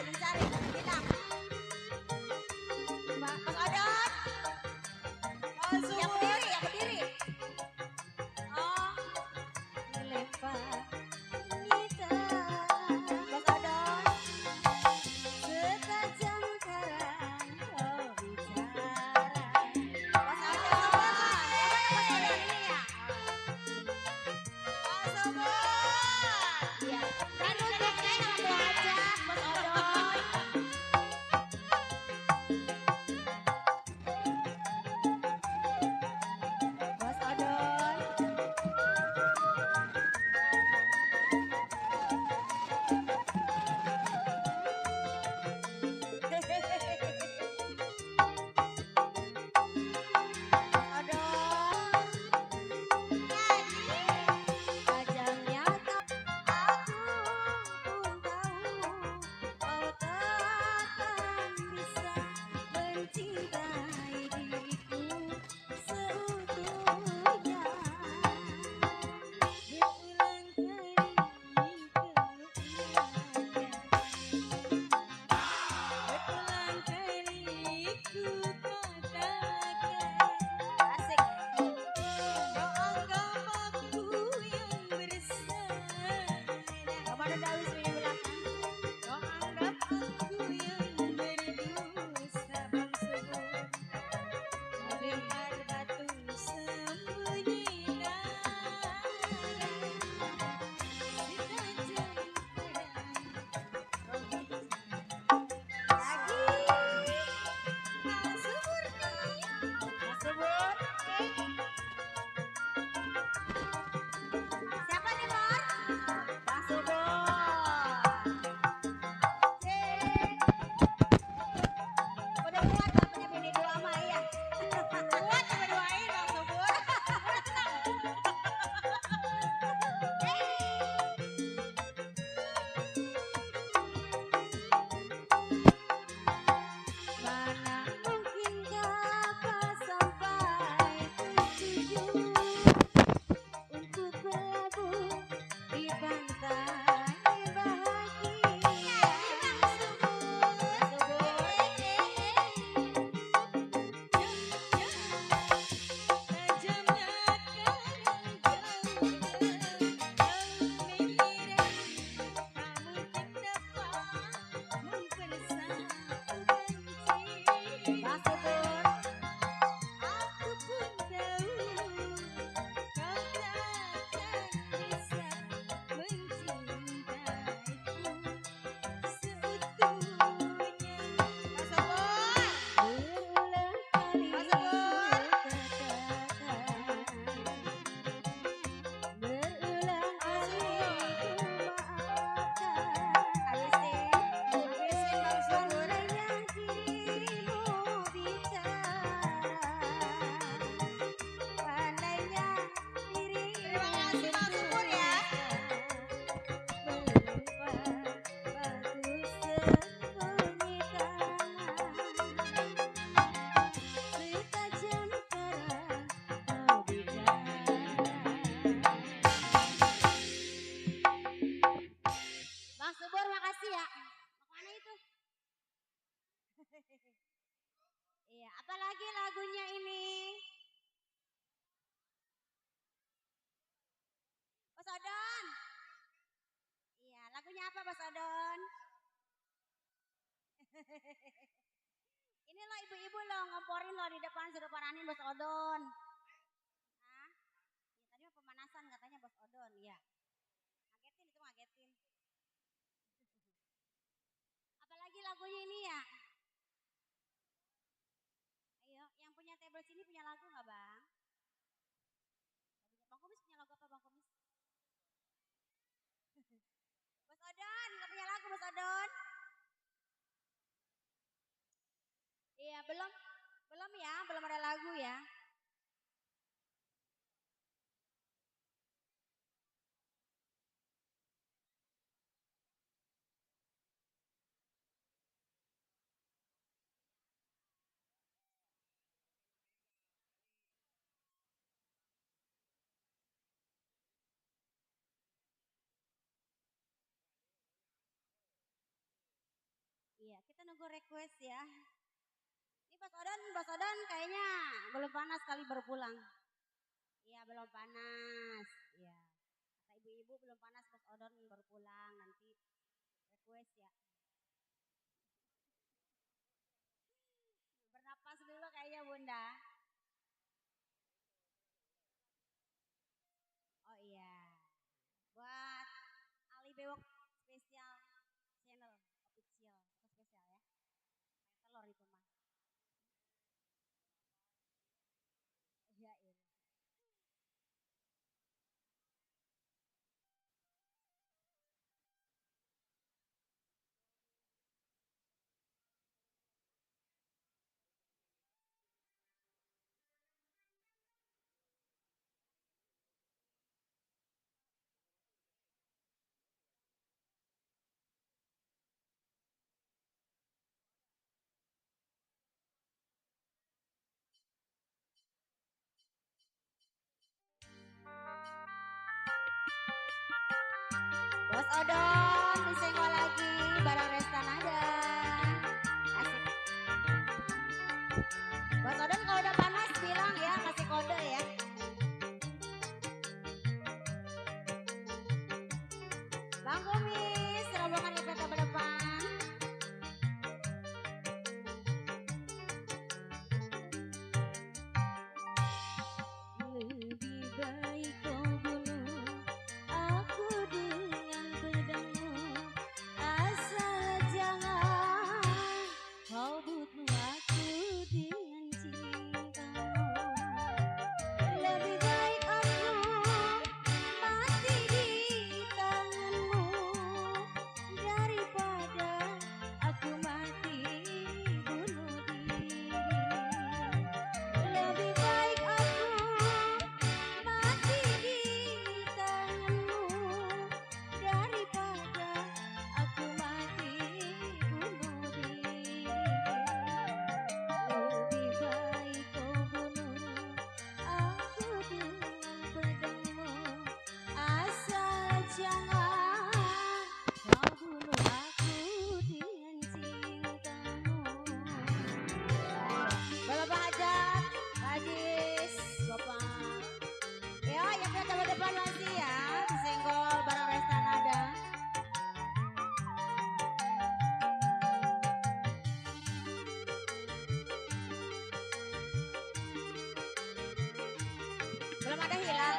mencari, bilang. Mas Odon, yang berdiri, yang berdiri. Oh, melempar kita. Mas Odon, setajam karang kau bicara. Mas Odon, yang mana Mas Odon ini ya? Mas Odon. Iya, kan tutupnya yang belajar Mas Odon. Mas Odon. Ajangnya aku pun tahu kau takkan bisa mencintai diriku seutuhnya. Berulang kali berulang kali ku katakan asik. Kau anggap aku yang bersalah. Kepada Dawis di belakang. Kau anggap aku yang berdosa bang sebut. Melempar batu sembunyikan. Setajam pedang. Lagi. Mas Subur nih. Mas Subur. Siapa nih, Bor? Mas Subur. Cek. Udah kuat gak punya bini dua sama ayah? Kuat sampai doain Bang Subur. Udah tenang. Mana mungkin dapat sampai tujuan untuk berlabuh di pantai bahagia. Tajamlah karang kau mengira kamu tak dapat mempersatukan cinta. Mas Subur. Aku pun tahu kau takkan bisa mencintaiku seutuhnya. Mas Subur. Berulang kali Mas Subur. Berulang kali ku maafkan. Habisin, habisin Bang Subur. Pandainya dirimu bicara. Pandainya dirimu. Terima kasih Bang Subur ya. Melempar batu sembunyikan. Setajam karang kau bicara. Bang Subur makasih ya. Mau kemana itu? Iya, apalagi lagunya ini? Mas Odon. Iya, lagunya apa Mas Odon? Ini loh ibu-ibu loh ngomporin loh di depan suruh paranin Bos Odon. Hah? Ya, tadi mah pemanasan katanya Bos Odon, ya. Ngagetin itu ngagetin. Apalagi lagunya ini ya? Ayo, yang punya table sini punya lagu nggak Bang? Bang Komis punya lagu apa Bang Komis? Bos Odon, nggak punya lagu Bos Odon? Iya, belum belum ya, belum ada lagu ya. nunggu request ya. Ini Bos Odon kayaknya belum panas kali baru pulang. Iya belum panas. Iya. Kata ibu-ibu belum panas Bos Odon baru pulang nanti request ya. Bernapas dulu kayaknya Bunda. Oh iya. Buat Ali Bewok spesial channel official atau spesial ya. Kayak telur itu mah. Iya, iya. Bos Odon disenggol lagi barang Restan ada. Asik. Bos Odon kalau udah panas bilang ya kasih kode ya. Bang Kumis, rombongan IPT ke depan. Lebih baik kau bunuh aku dengan pedangmu, asal jangan kau bunuh aku dengan cintamu. Lebih baik aku mati di tanganmu daripada aku mati bunuh diri. Lebih baik aku mati di tanganmu daripada aku mati bunuh diri. Lebih baik kau bunuh aku dengan pedangmu, asal jangan kau bunuh aku dengan cintamu. Bapak Hajat, Hadis, Bapak. Ya, yang berada depan masih ya, disenggol barang Restan ada. Belum ada hilal.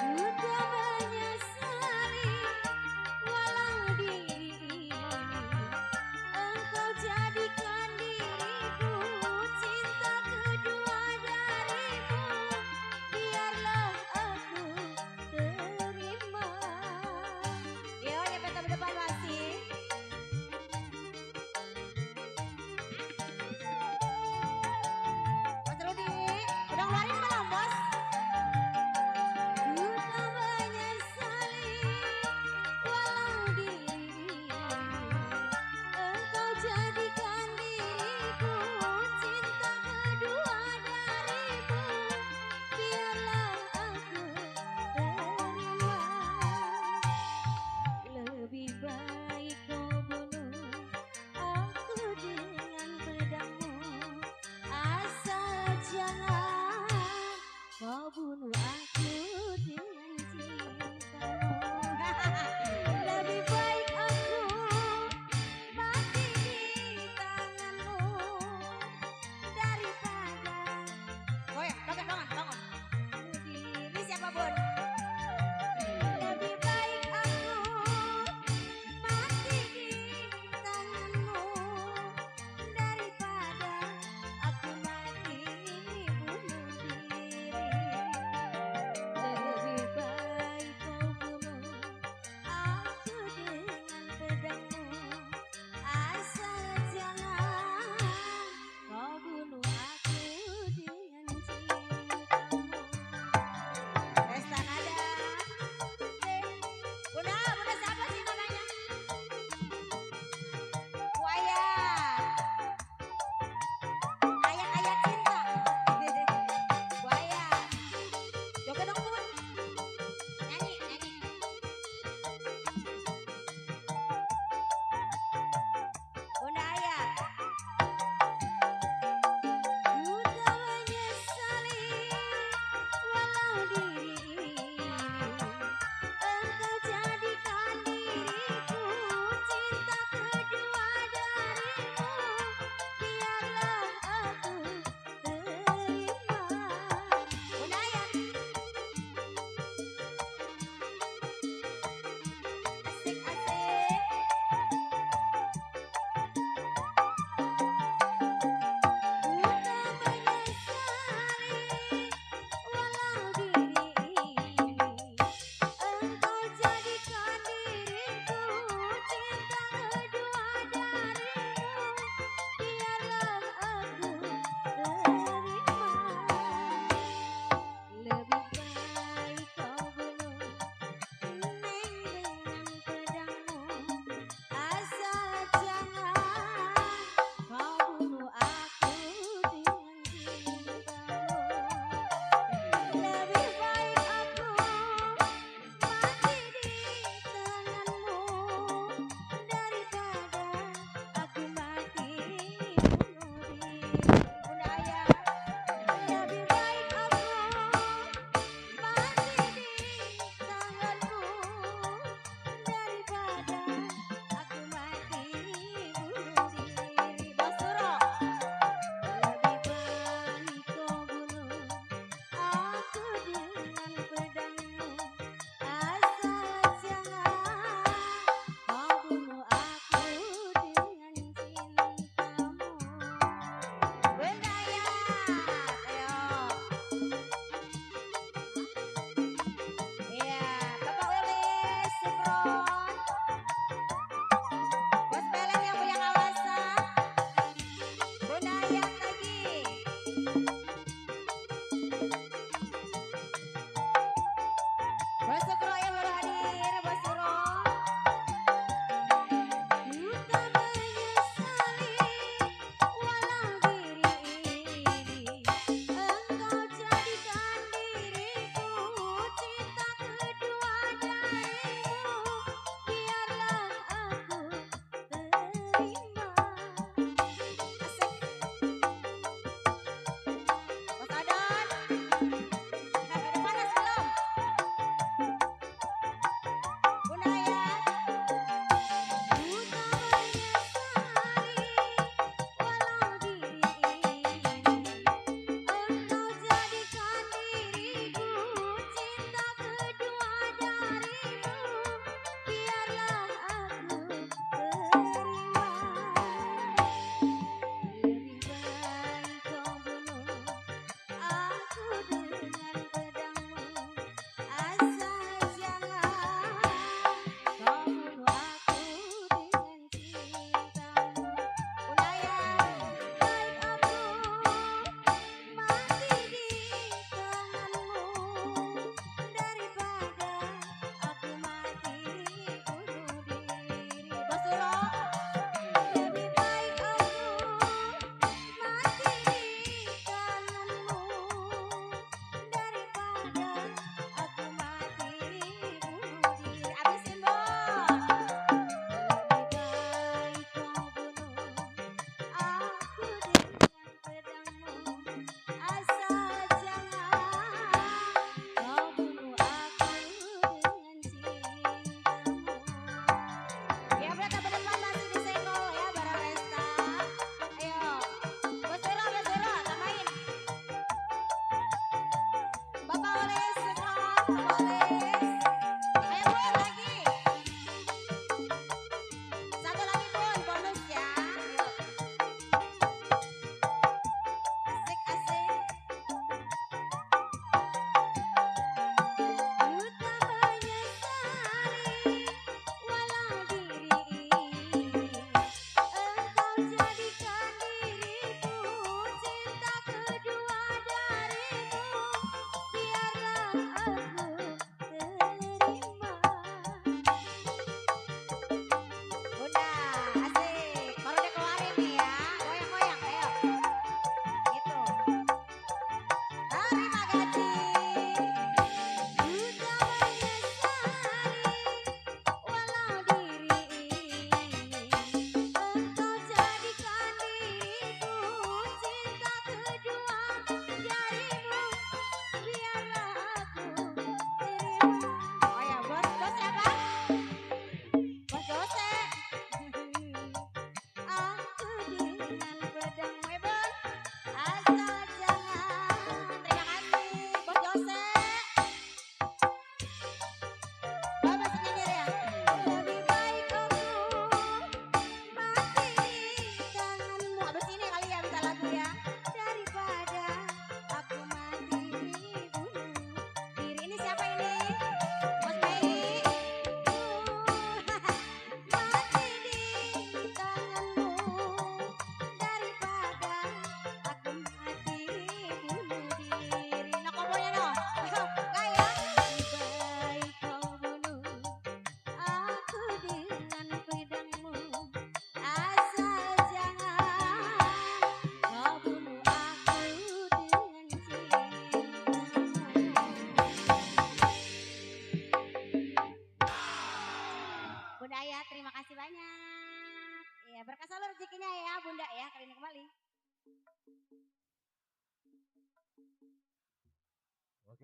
Sudah banyak sekali walau diri ini engkau jadikan diriku cinta kedua darimu, biarlah aku terima. Yo, yang betul depan masih.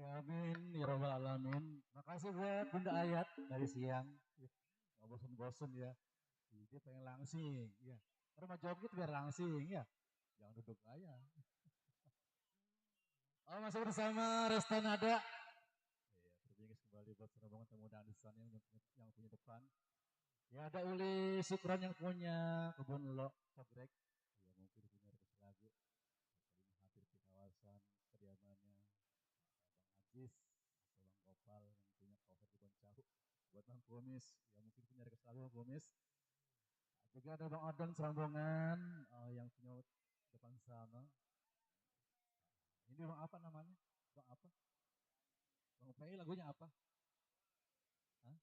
Amin, ya rabbal alamin. Makasih buat Bunda Ayat dari siang. Nggak bosen-bosen ya. Dia pengen langsing, ya. Karena mau joget biar langsing, ya. Jangan duduk aja. Oh, masih bersama Restanada. Iya, terima kembali buat rombongan tamu di sana yang punya depan. Ya ada Uli Sukron yang punya kebun lo Cobrek. Ya mungkin punya request lagu. Kali ini hadir di kawasan kediamannya Bang Ajis atau Bang Gopal yang punya kawasan kebun Cahu. Buat Bang Kumis, ya mungkin punya request lagu Bang Kumis. Juga ada Bang Odon serombongan yang punya depan sana. Ini Bang apa namanya? Bang apa? Bang PI lagunya apa? Hah?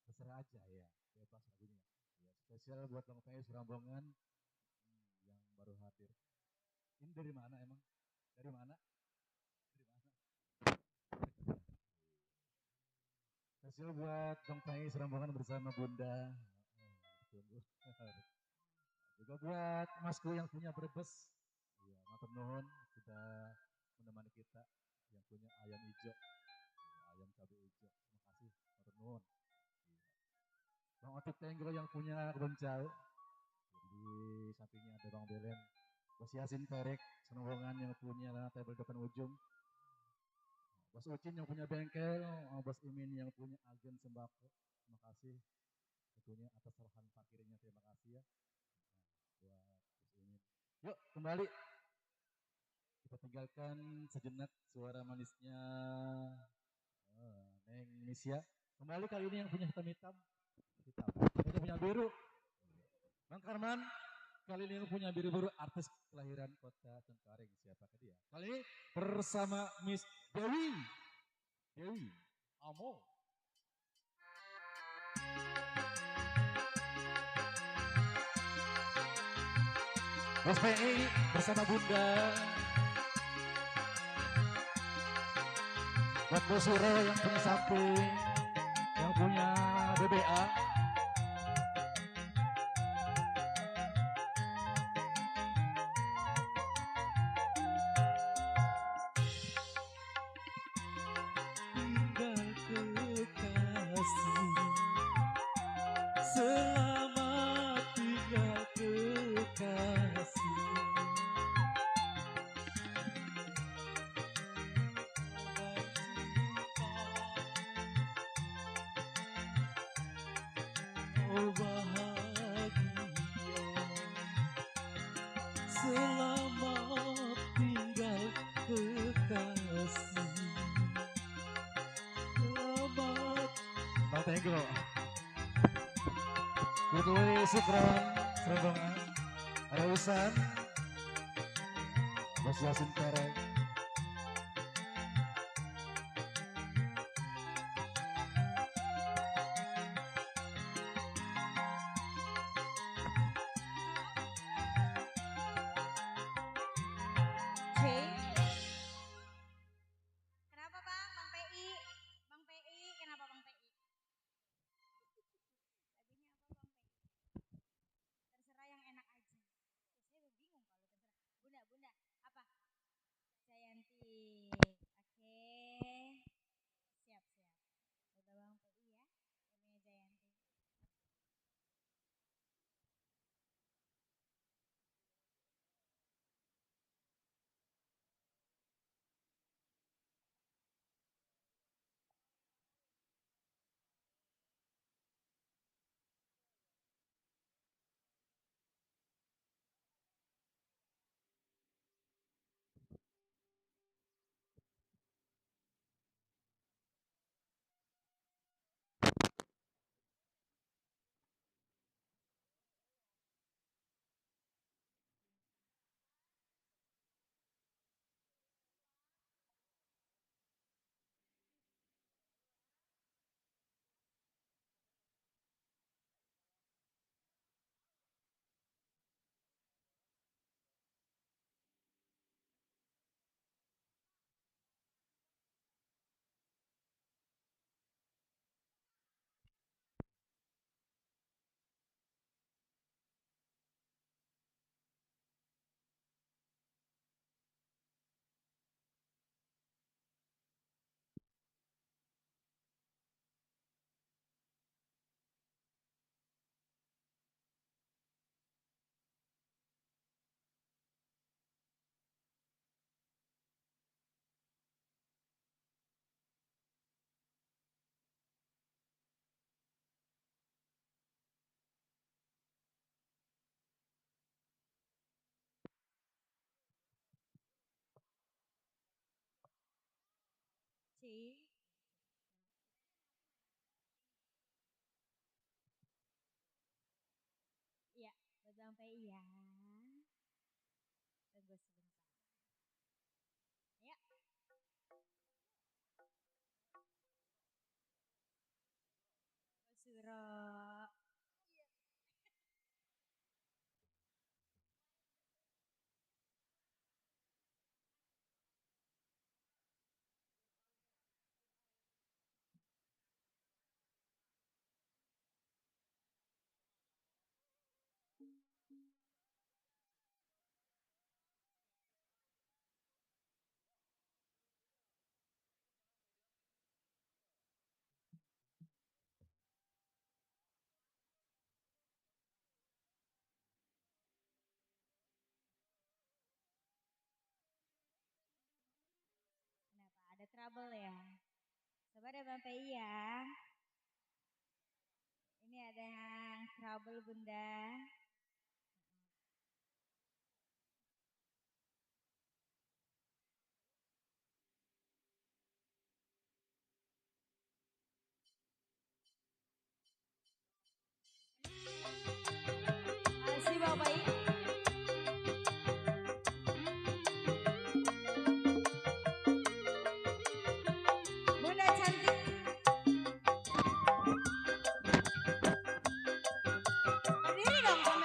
Terserah aja ya, bebas lagunya. Ya, spesial buat Bang PI serombongan yang baru hadir. Ini dari mana emang? Dari mana? Dari mana? Spesial buat Bang PI serombongan bersama Bunda. Juga buat Masku yang punya Brebes. Iya, matur nuhun sudah menemani kita yang punya ayam hijau. Iya, ayam cabai hijau. Terima kasih, matur nuhun. Iya. Bang Otik Tenggel yang punya kebun jauh. Di sampingnya ada Bang Belen. Bos Yasin Perek, serombongan yang punya table depan ujung. Bos Ucin yang punya bengkel, Bos Imin yang punya agen sembako. Terima kasih tentunya atas lahan parkirnya, terima kasih ya. Nah, buat Bos Imin. Yuk kembali kita tinggalkan sejenak suara manisnya Neng Nisya. Kembali kali ini yang punya hitam-hitam. Hitam. Kita punya biru. Bang Karman, kali ini yang punya biru-biru artis kelahiran kota Cengkareng. Siapakah dia? Kali ini bersama Miss Dewi. Dewi Amo. Mas PI bersama Bunda. Buat Bos Suro yang punya samping, yang punya BBA. Tinggal kekasih, selamat tinggal kekasih. Oh bahagia, selamat tinggal kekasih. Selamat. Bang Tenggo. Bertulis Sukron, serombongan. Ada Usan, Bos Yasin Perek. Kenapa Bang? Bang PI? Bang PI, kenapa Bang PI? Lagunya apa Bang PI? Terserah yang enak aja. Saya bingung kalau terserah. Bunda, apa? sih. Iya, buat Bang Pei ya. Tunggu sebentar. Ya. Suro. Kenapa? Ada trouble ya? Sabar ya Bang Pei ya. Ini ada yang trouble Bunda. Makasih Bang Pei. Bunda cantik. Berdiri dong.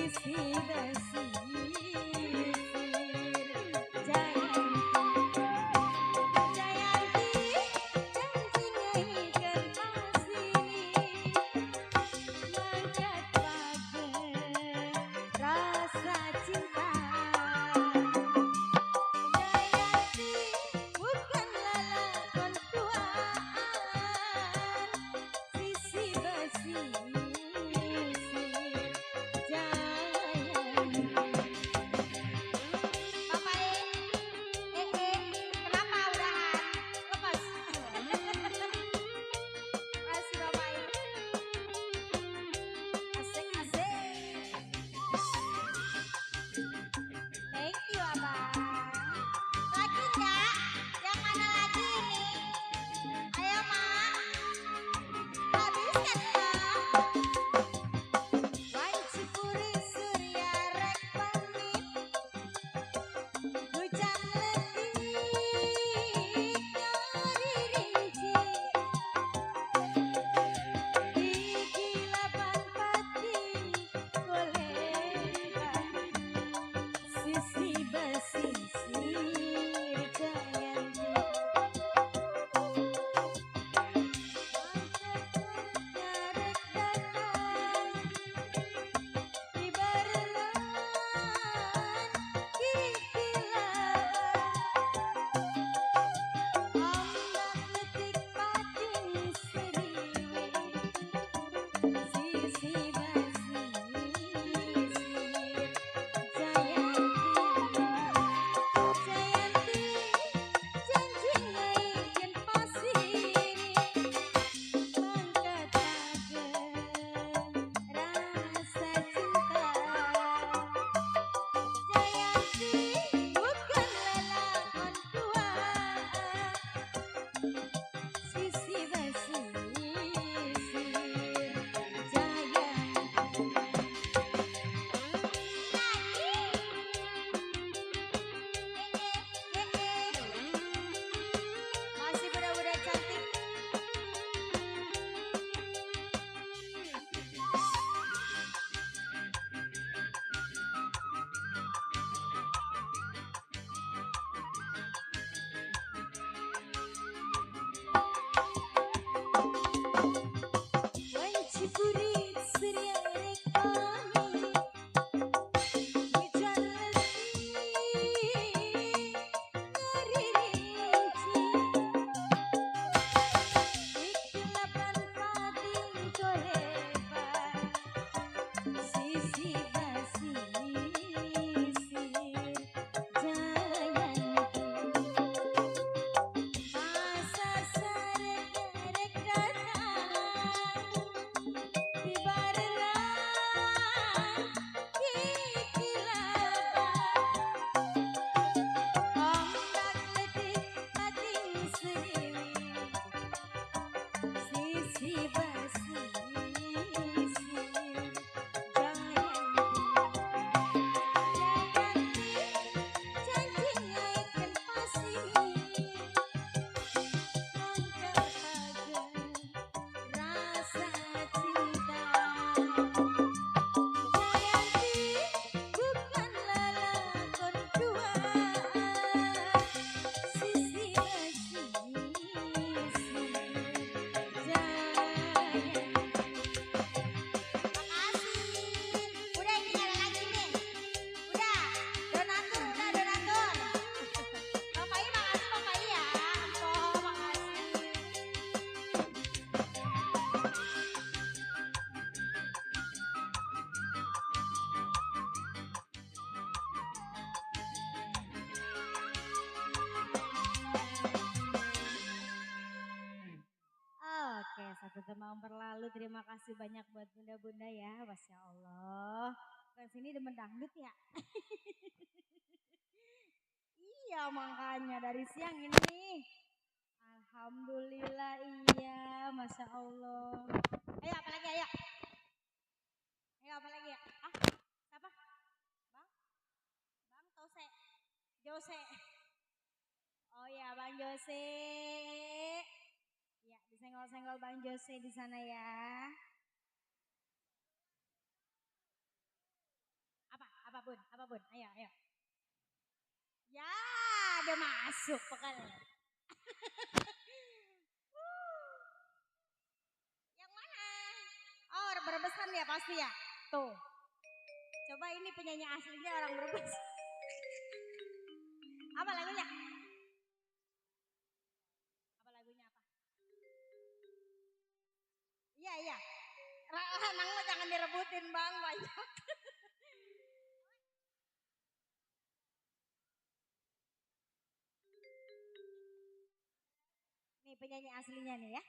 Masih muda-muda cantik. Wancipurit surya rekami hujan letih ngeririnci ikhlapan pating koleban sisi basi sir jayanti masa sarek rek datang di barengan kikilaban ombak letih pating seliwi sisi basi sir jayanti janji ngaiken pasimi mengkatakan rasa cinta Jayanti bukanlah lakon duaan sisi basi Jayanti. Makasih. Udah ini nggak ada lagi nih. Udah. Donatur, udah donatur. Bapak I makasih Bapak I ya. Empok makasih. Oke, satu tema berlalu. Terima kasih banyak buat bunda-bunda ya, masya Allah. Kan sini demen dangdut ya. Iya makanya dari siang ini. Alhamdulillah iya, masya Allah. Ayo apa lagi ayo. Ayo apa lagi ya? Ah, siapa? Bang? Bang Tose. Jose. Oh ya Bang Jose. Ya, disenggol-senggol Bang Jose di sana ya. Bun? Apa Bun? Ayo, ayo. Ya, udah masuk pokoknya. Yang mana? Oh, Berbesan ya pasti ya. Tuh. Coba ini penyanyi aslinya orang Brebes. Apa lagunya? Apa lagunya apa? Iya, iya. Nang mah jangan direbutin Bang, banyak. Nih penyanyi aslinya nih ya.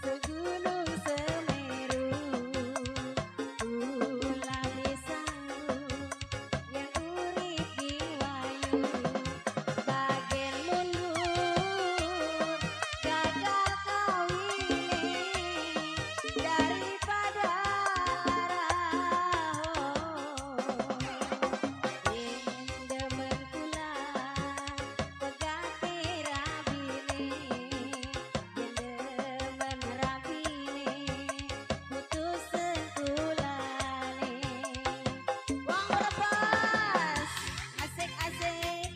Segunung Semeru ulah disanggu yang urip di wayu bagian mundur gagal kawine daripada lara yen demen kula pegati rabine yen demen rabine putusen kulane wong Brebes asik-asik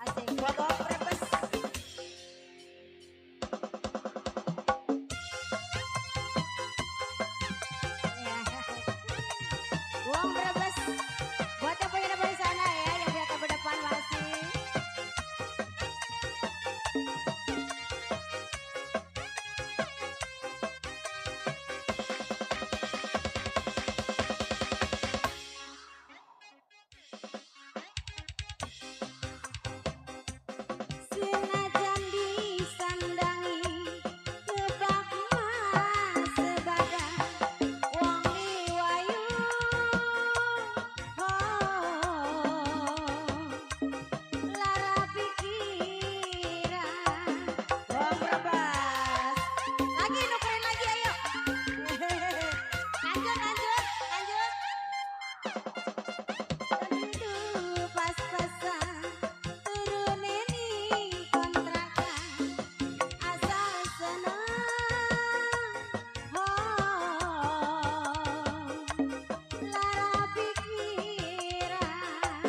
asik buat wong Brebes ya wong Brebes buat yang punya depan sana ya yang di atas depan masih senajan disandangi kebak mas sebadan wong liwayu lara pikiran wong Brebes lagi nukerin lagi ayo lanjut tentu pas-pasan turunin ning kontrakan asal seneng lara pikiran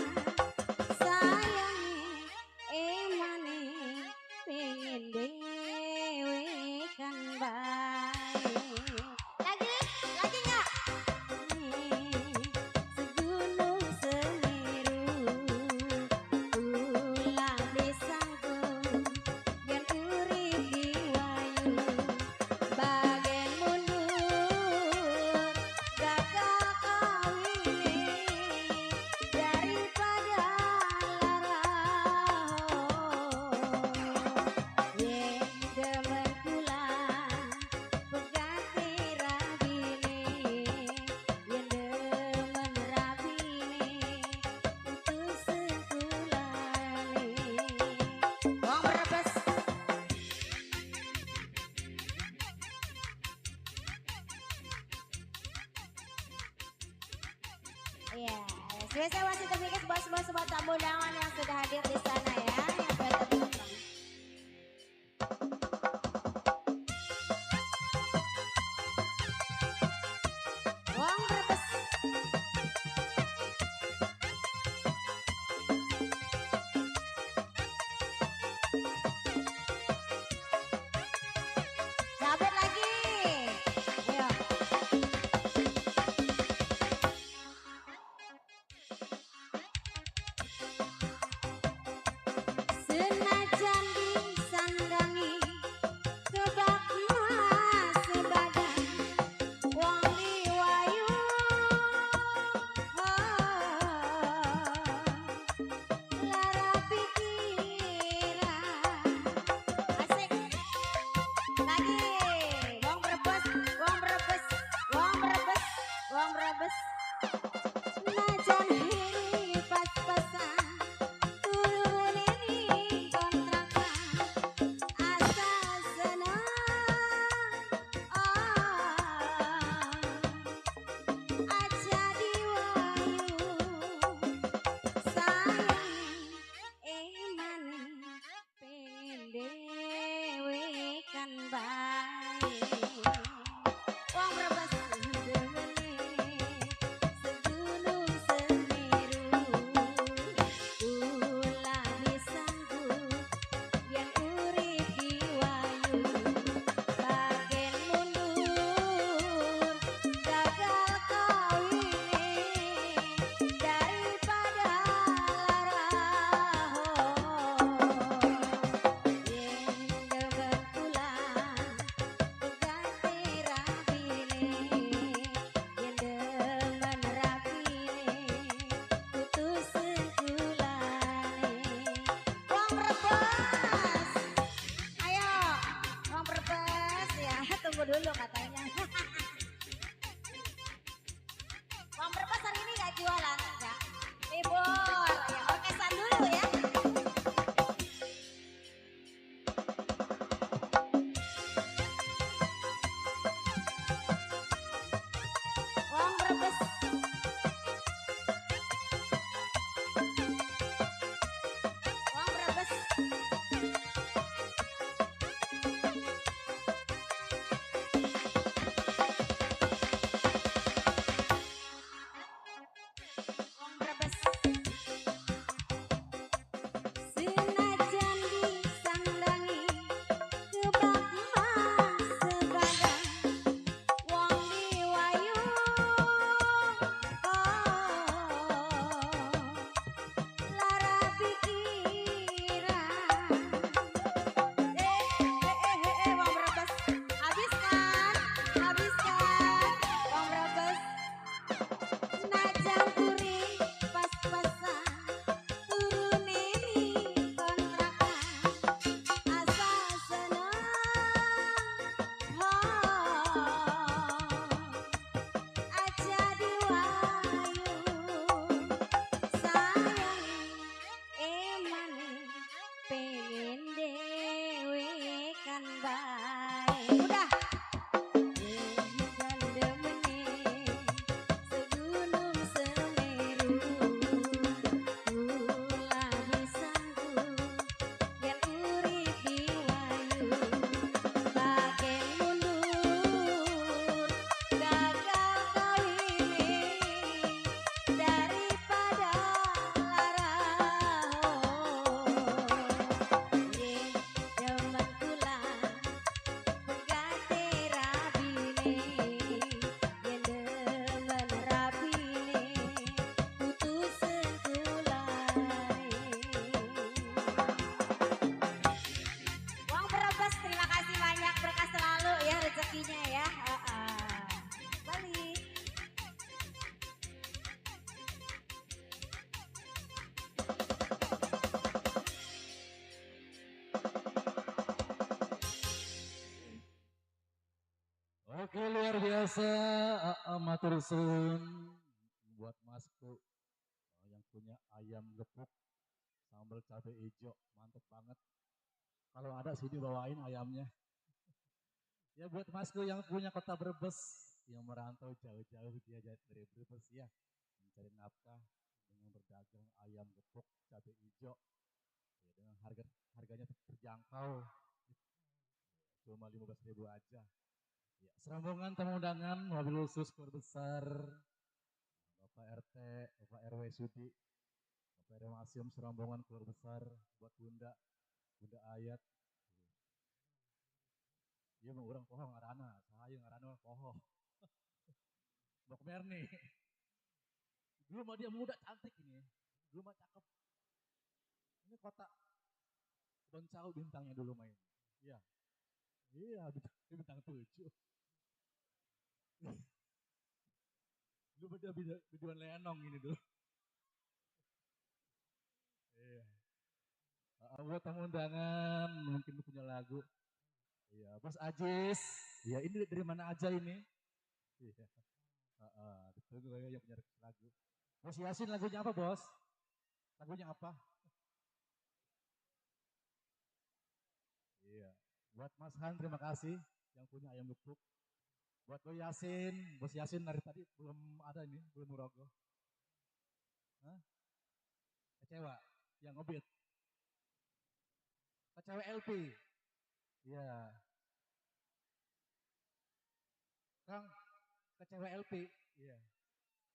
sayange emane pengen dewe kan bae lagi nggak segunung Semeru ulah disanggung yen urip di wayu bagian mundur gagal kawine daripada lara yen demen kula pegati rabine yen demen rabine putusen kulane wong Brebes iya spesial wasit demikian bos-bos sobat tamu undangan yang sudah hadir di sana ya yang sudah tertutup wong Brebes Sabit lagi ayo senajan disandangi kebak mas sebadan wong liwayu lara pikiran asik lagi wong Brebes wong Brebes wong Brebes wong Brebes najan hiri pas-pasan turunin ning kontrakan asal seneng aja di wayu sayange emane pengen dewe kan bae wong Brebes demene segunung luar biasa, matur suwun buat Masku yang punya ayam gepuk sambal cabai hijau, mantep banget. Kalau ada sini bawain ayamnya. Ya buat Masku yang punya kota Brebes, yang merantau jauh-jauh dia dari Brebes ya, mencari nafkah dengan berdagang ayam gepuk cabai hijau, ya, dengan harganya terjangkau, cuma 15.000 aja. Ya, serombongan tamu undangan mobil khusus keluarga besar Bapak RT, Bapak RW Sudi, Bapak RW Masyum, serombongan keluarga besar buat Bunda, Bunda Ayat. Iya mau orang poho ngarana, saya ngarana poho. Bok Merni. Dulu mah dia muda cantik ini. Dulu mah cakep. Ini kota Boncao bintangnya dulu main. Iya. Iya, bintang 7. Dulu dia biduan Lenong ini dulu. Iya. Buat tamu undangan mungkin punya lagu. Iya, Bos Ajis. Iya, ini dari mana aja ini? Iya. Ditunggu yang punya lagu. Bos Yasin lagunya apa, Bos? Lagunya apa? Iya. Buat Mas Han terima kasih yang punya ayam gepuk. Buat Bos Yasin dari tadi belum ada ini, belum merogoh. Hah? Kecewa, yang ngebit. Kecewa LP. Iya. Kang, kecewa LP. Iya.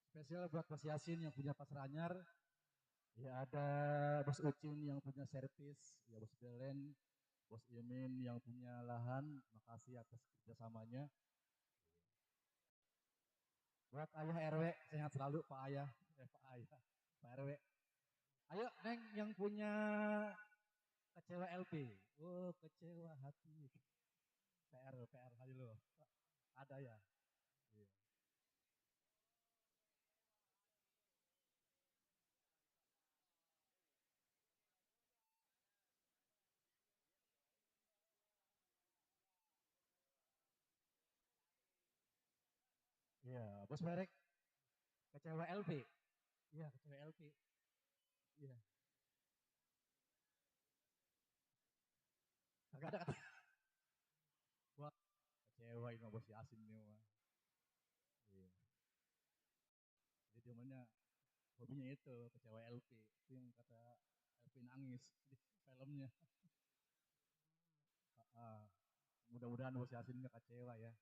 Spesial buat Bos Yasin yang punya pasar anyar. Ya ada Bos Ucin yang punya servis. Ya Bos Belen, Bos Imin yang punya lahan. Makasih atas kerjasamanya. Buat Ayah RW, sehat selalu Pak Ayah. Pak Ayah, Pak RW. Ayo Neng yang punya kecewa LP. Oh kecewa hati. PR kali lo. Ada ya? Iya. Iya, Bos Merek kecewa LP. Iya, kecewa LP. Iya. Agak ada kata. Wah, kecewa ini Bos Yasin nih mah. Iya. Jadi temennya hobinya itu kecewa LP. Itu yang kata LP nangis di filmnya. Mudah-mudahan Bos Yasin nggak kecewa ya.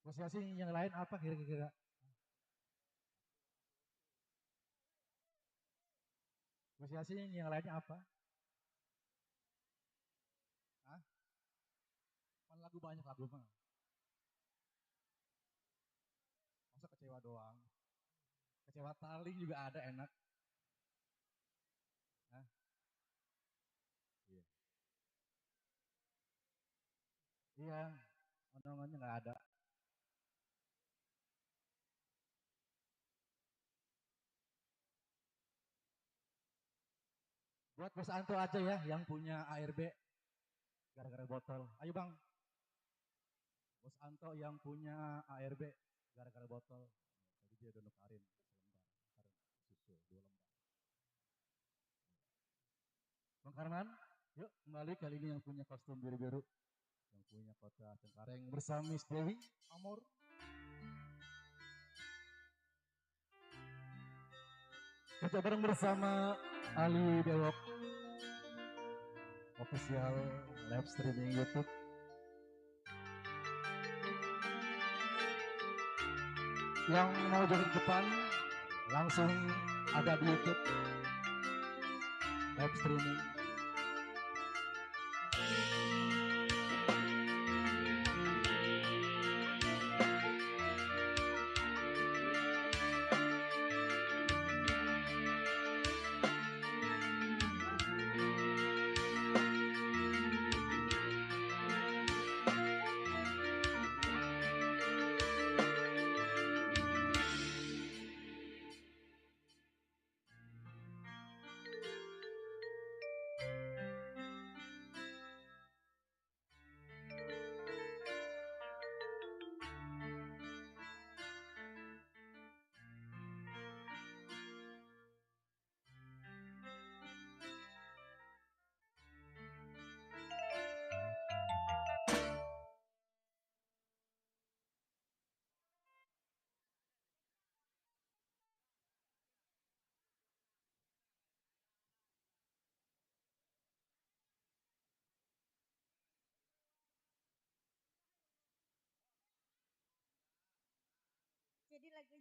Bos Yasin yang lain apa kira-kira? Bos Yasin yang lainnya apa? Hah? Kan lagu banyak lagu mah. Masa kecewa doang? Kecewa taling juga ada enak. Hah? Iya. Iya, onongannya nggak ada. Buat Bos Anto aja ya yang punya ARB gara-gara botol. Ayo Bang, Bos Anto yang punya ARB gara-gara botol. Tadi dia udah nukarin selembar, nukarin susu 2 lembar. Bang Karman, yuk kembali kali ini yang punya kostum biru-biru, yang punya kota Cengkareng bersama Miss Dewi Amor. Kita bareng bersama Ali Dewok official live streaming YouTube. Yang mau joget depan langsung ada di YouTube live streaming.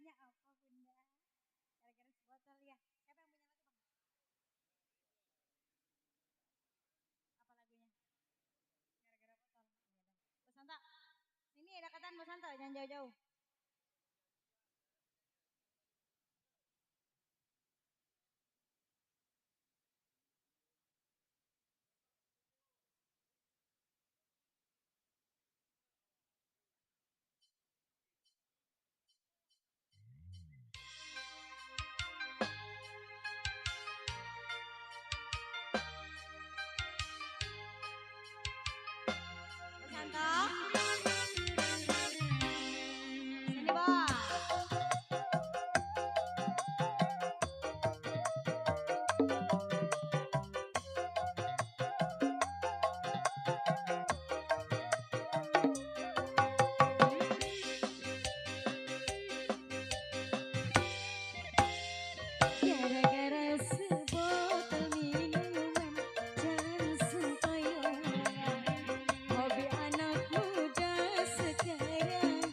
lagunya apa Bunda? Gara-gara sebotol ya. Siapa yang punya lagu Bang? Apa lagunya? Gara-gara botol. Iya dong. Bu Santo. Sini dekatan Bu Santo, jangan jauh-jauh. Bu Santo. Sini Bos. Gara-gara sebotol minuman jangan sempoyongan. Hobi anak muda sekarang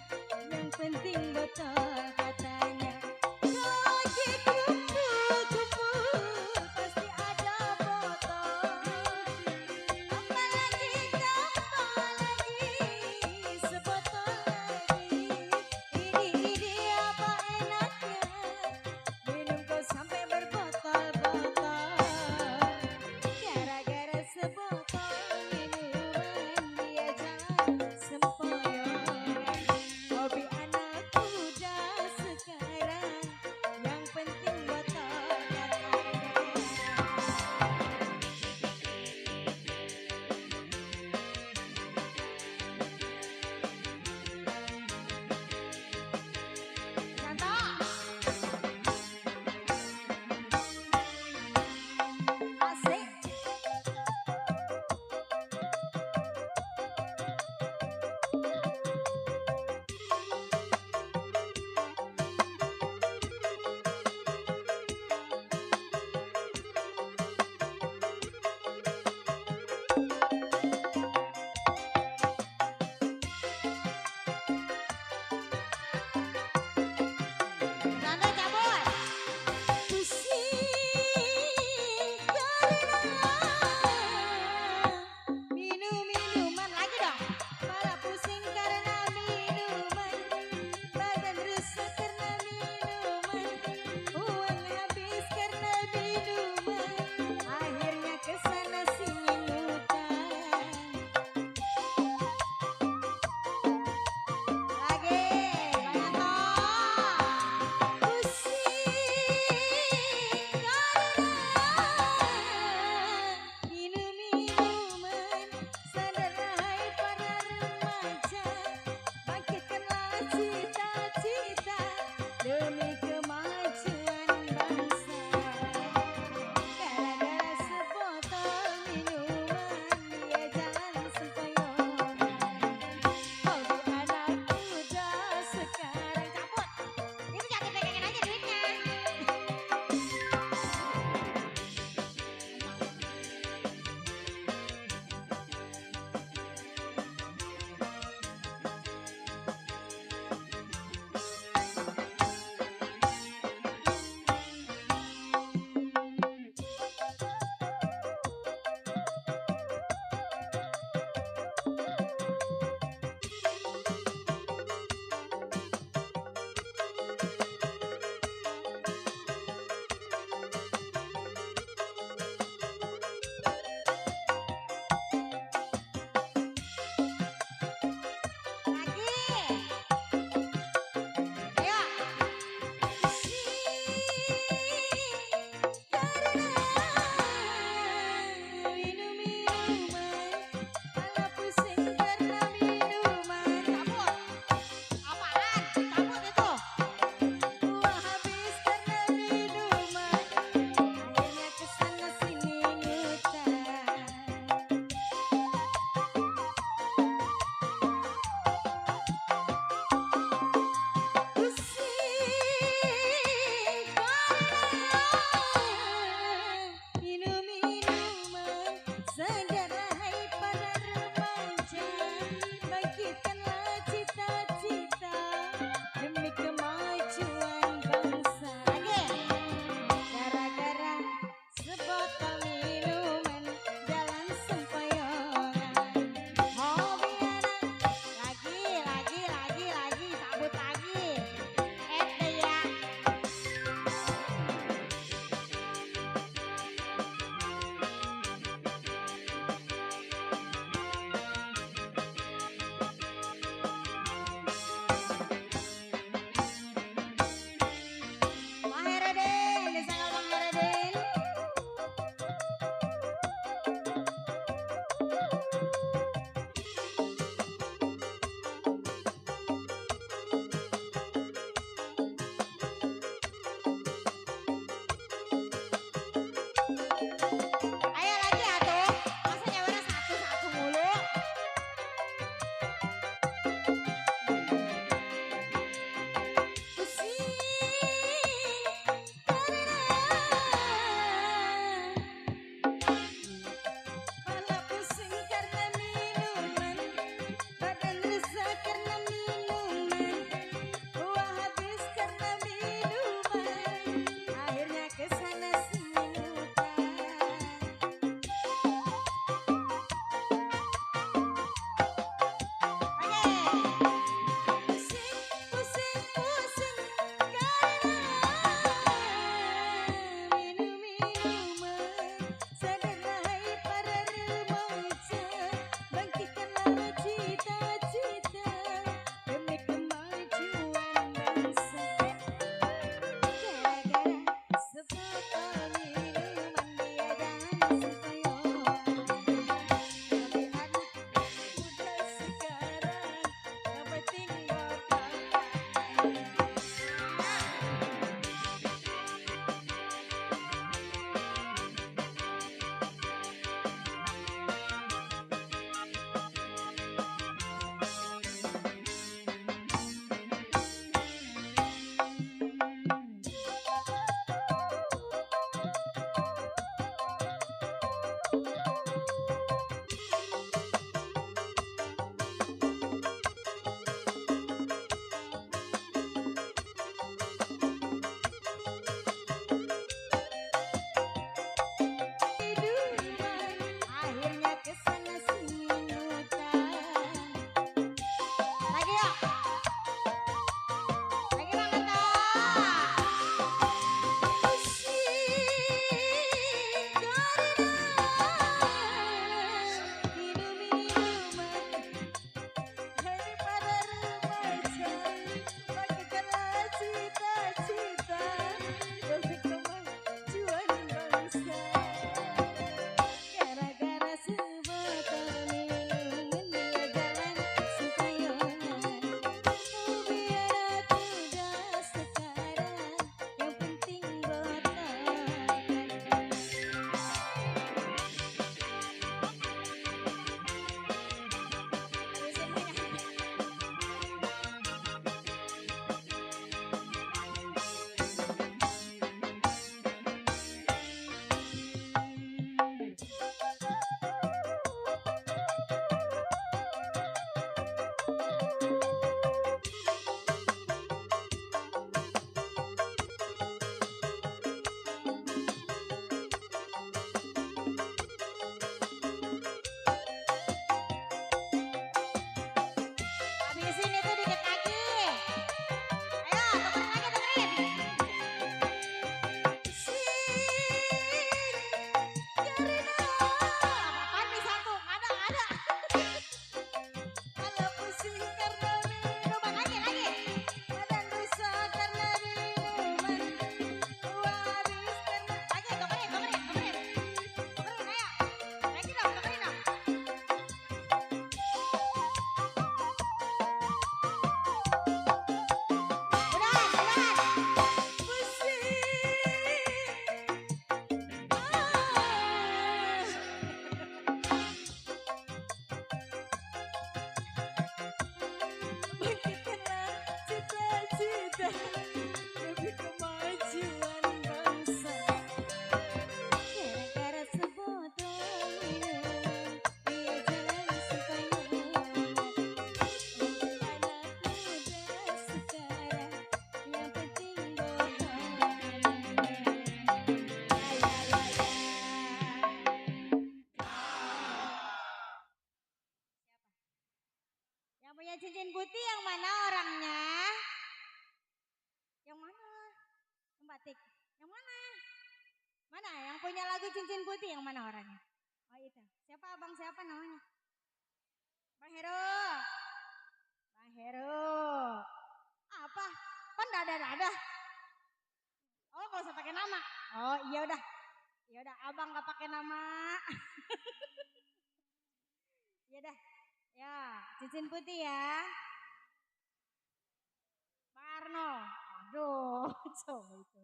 yang penting botol katanya. Lagi kumpul-kumpul pasti ada botol. Apalagi sebotol lagi. Ini apa enaknya? Minum kok sampai berbotol-botol. Gara-gara sebotol minuman dia jangan sempoyongan. Hobi anak muda sekarang yang penting botol katanya. Santo. Asik. Santo cabut. Pusing karena minum-minuman lagi dong. Malah pusing karena minuman, badan rusak karena minuman, uang habis karena minuman, akhirnya kesana sini ngutang. Lagi. Banyak toh. Pusing karena minum-minuman, sadarlah para remaja, bangkitkanlah cita-cita demi kemajuan bangsa. Gara-gara sebotol minuman dia jangan sempoyongan. Hobi anak muda sekarang Cabut. Itu jangan dipegangin aja duitnya. Lagi. Ayo. minum-minuman, malah pusing karena minuman, Cabut. Apaan? Cabut itu. uang habis karena minuman, akhirnya kesana sini ngutang. Pusing karena minum-minuman, sadarlah hai para remaja, bangkitkanlah cita-cita demi kemajuan punya cincin putih yang mana orangnya? Yang mana? Yang batik. Yang mana? Mana? Yang punya lagu cincin putih yang mana orangnya? Oh itu. Siapa abang siapa namanya? Bang Heru. Bang Heru. Apa? Kan dada-dada. Oh gak usah pakai nama. Oh iya udah. Ya udah abang gak pakai nama. Ya udah. Ya cincin putih ya. Bang Arno. Aduh. Coba itu.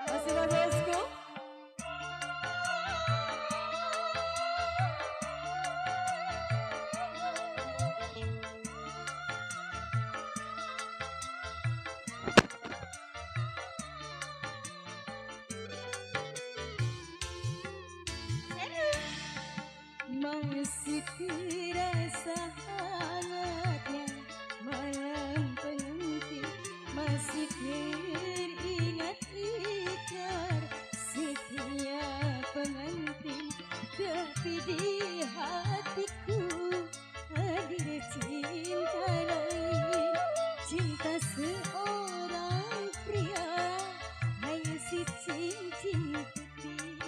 Masih bosku. Masih terasa hangatnya malam pengantin, masih teringat ikrar setiap pengantin, tapi di hatiku hadir cinta lain, cinta seorang pria, hanya si cincin putih.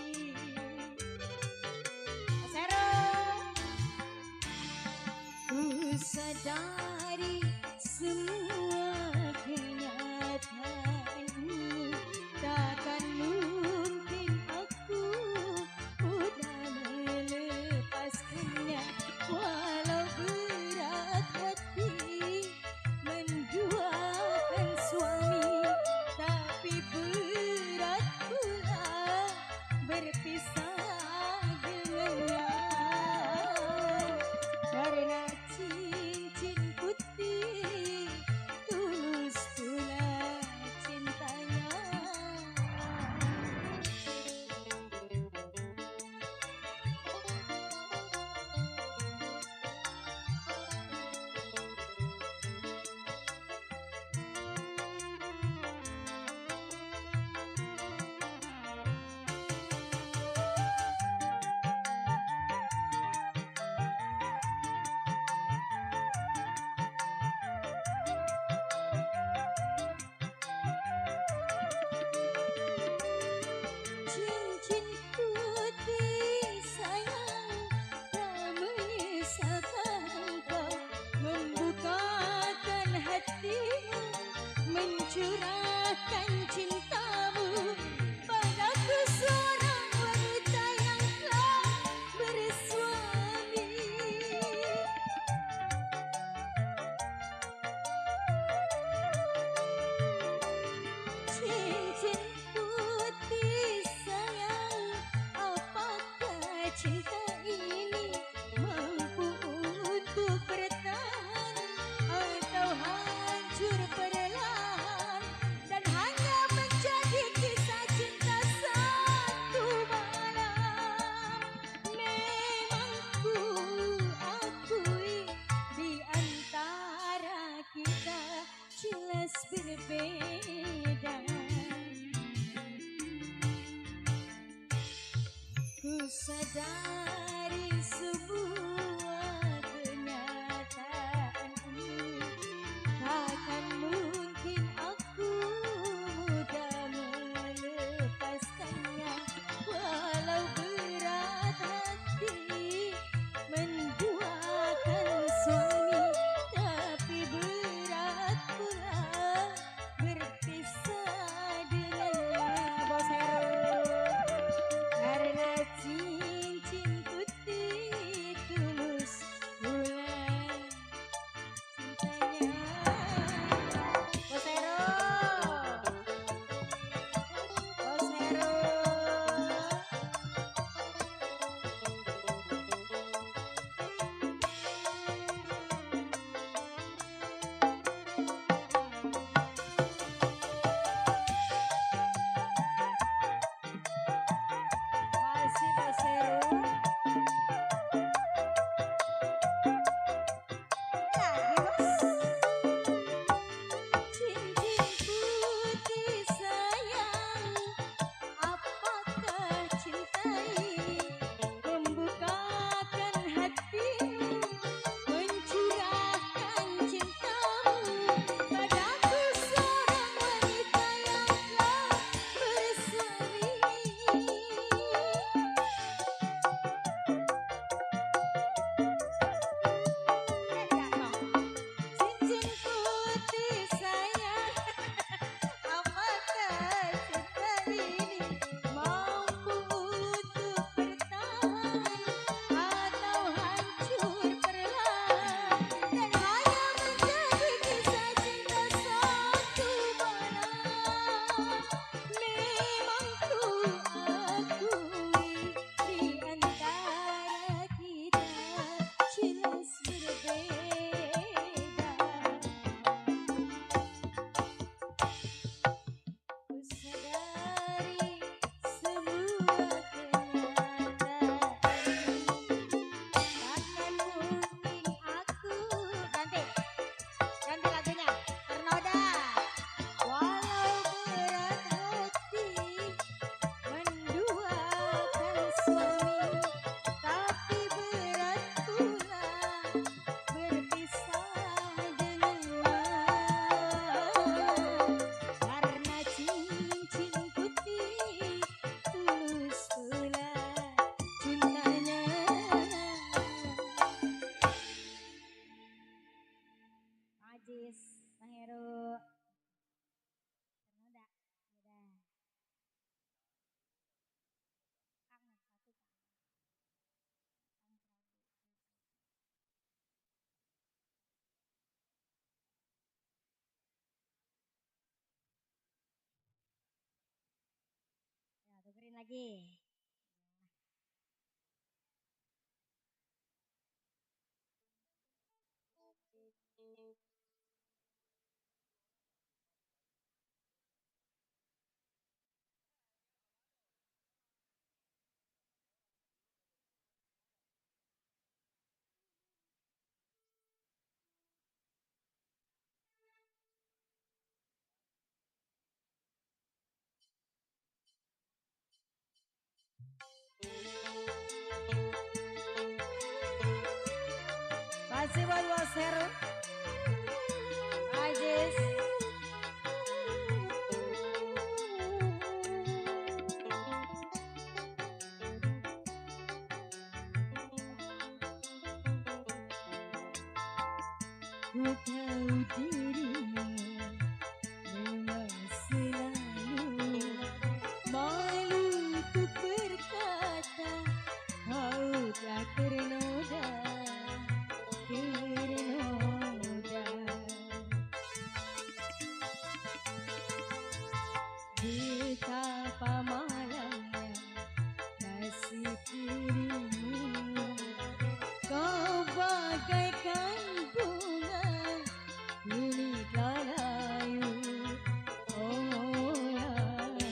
Ku sadari semua kenyataan ini, takkan mungkin aku mudah melepaskannya, walau berat hati menduakan suami, tapi berat pula berpisah dengannya. Karena cincin putih tulus pula cintanya. Cincin putih sayang, tak menyesatkan engkau membukakan hatimu, mencurahkan cintamu padaku, seorang wanita yang telah bersuami. Cincin putih sayang, apakah cinta ini mampu untuk bertahan atau hancur perlahan dan hanya menjadi kisah cinta satu malam? Memang ku akui di antara kita jelas berbeda. Ku sadari sebuah kenyataan ini, takkan mungkin aku mudah melepaskannya, walau berat hati menduakan suami, tapi berat pula berpisah dengannya. Bos Heru. Karena cincin lagi. Masih buat Bos Heru. Ajis. Ku tahu dirimu memang selalu malu untuk berkata kau telah ternoda, ternoda. Betapa malamnya kasih dirimu, kau bagaikan bunga ini telah layu, oh layu.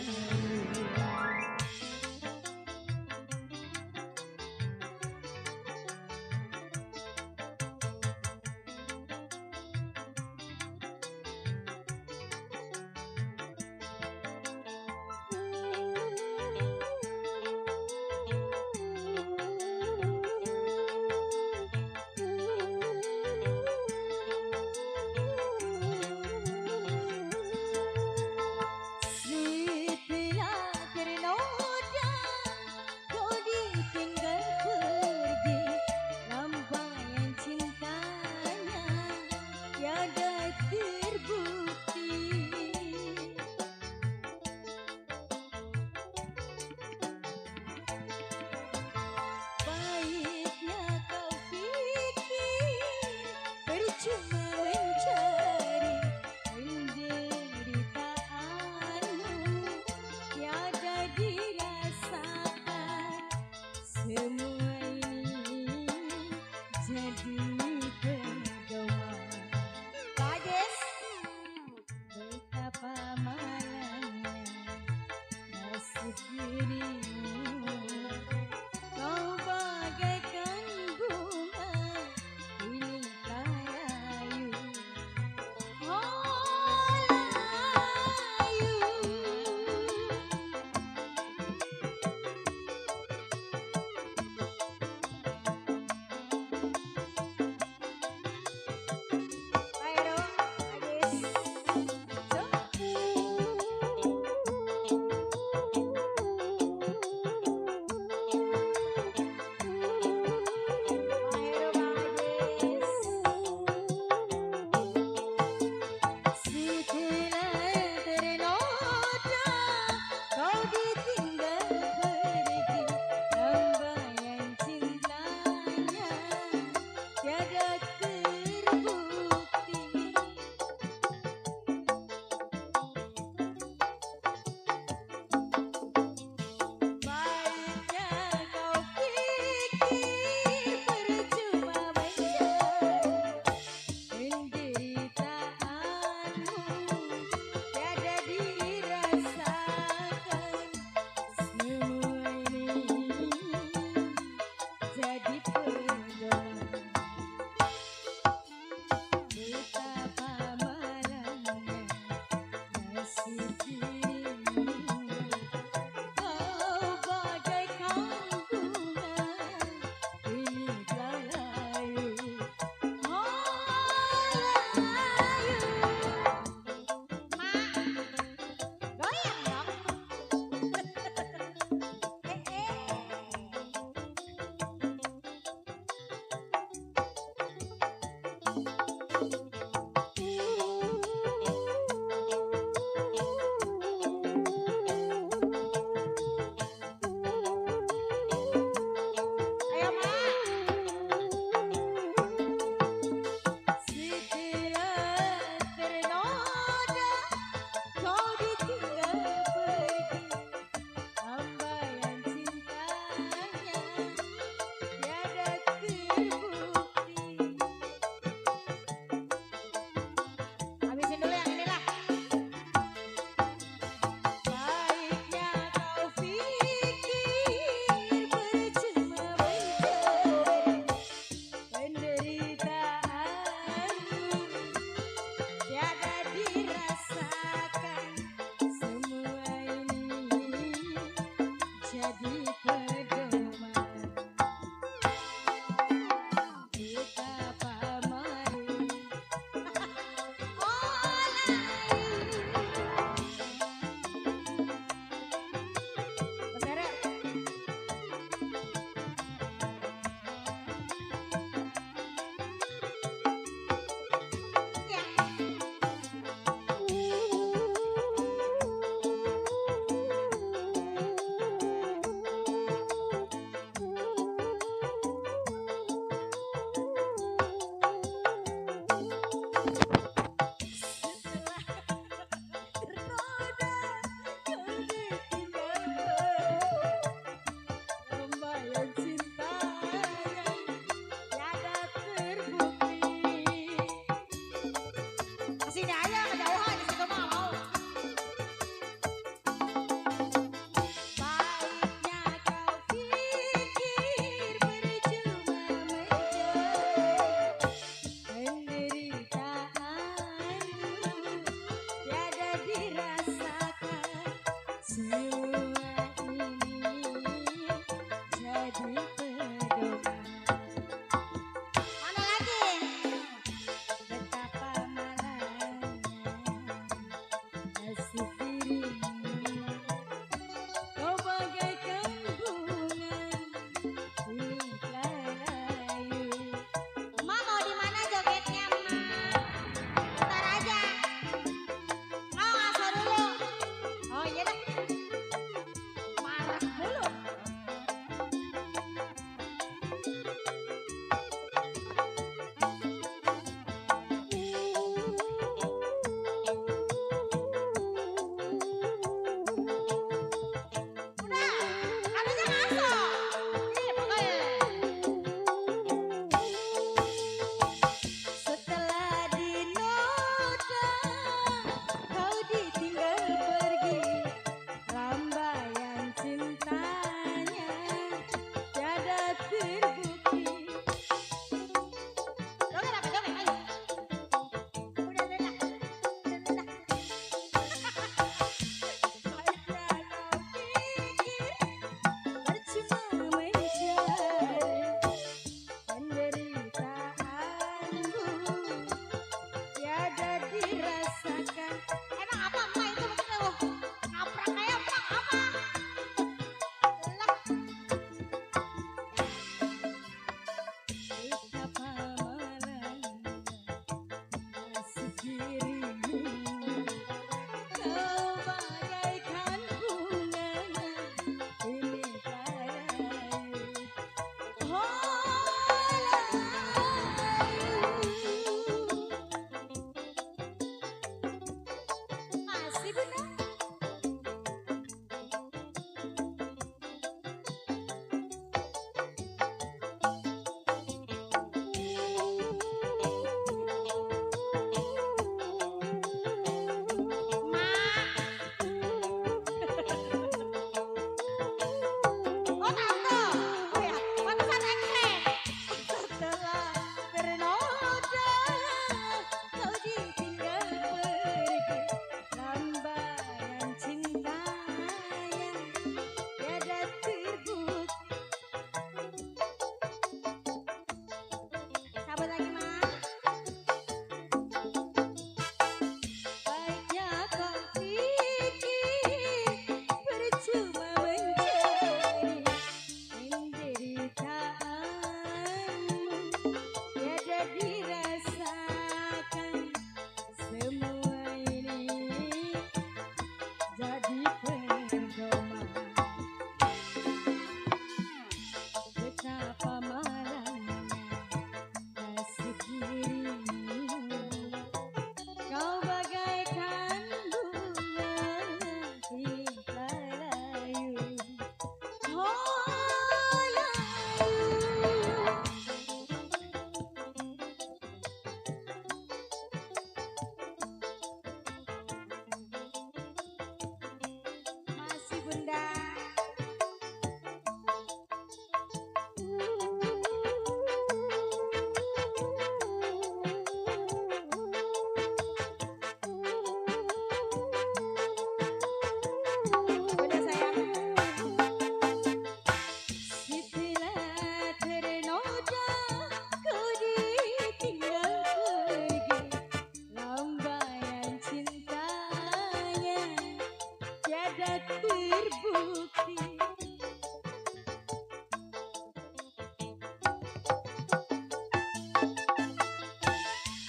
terbukti.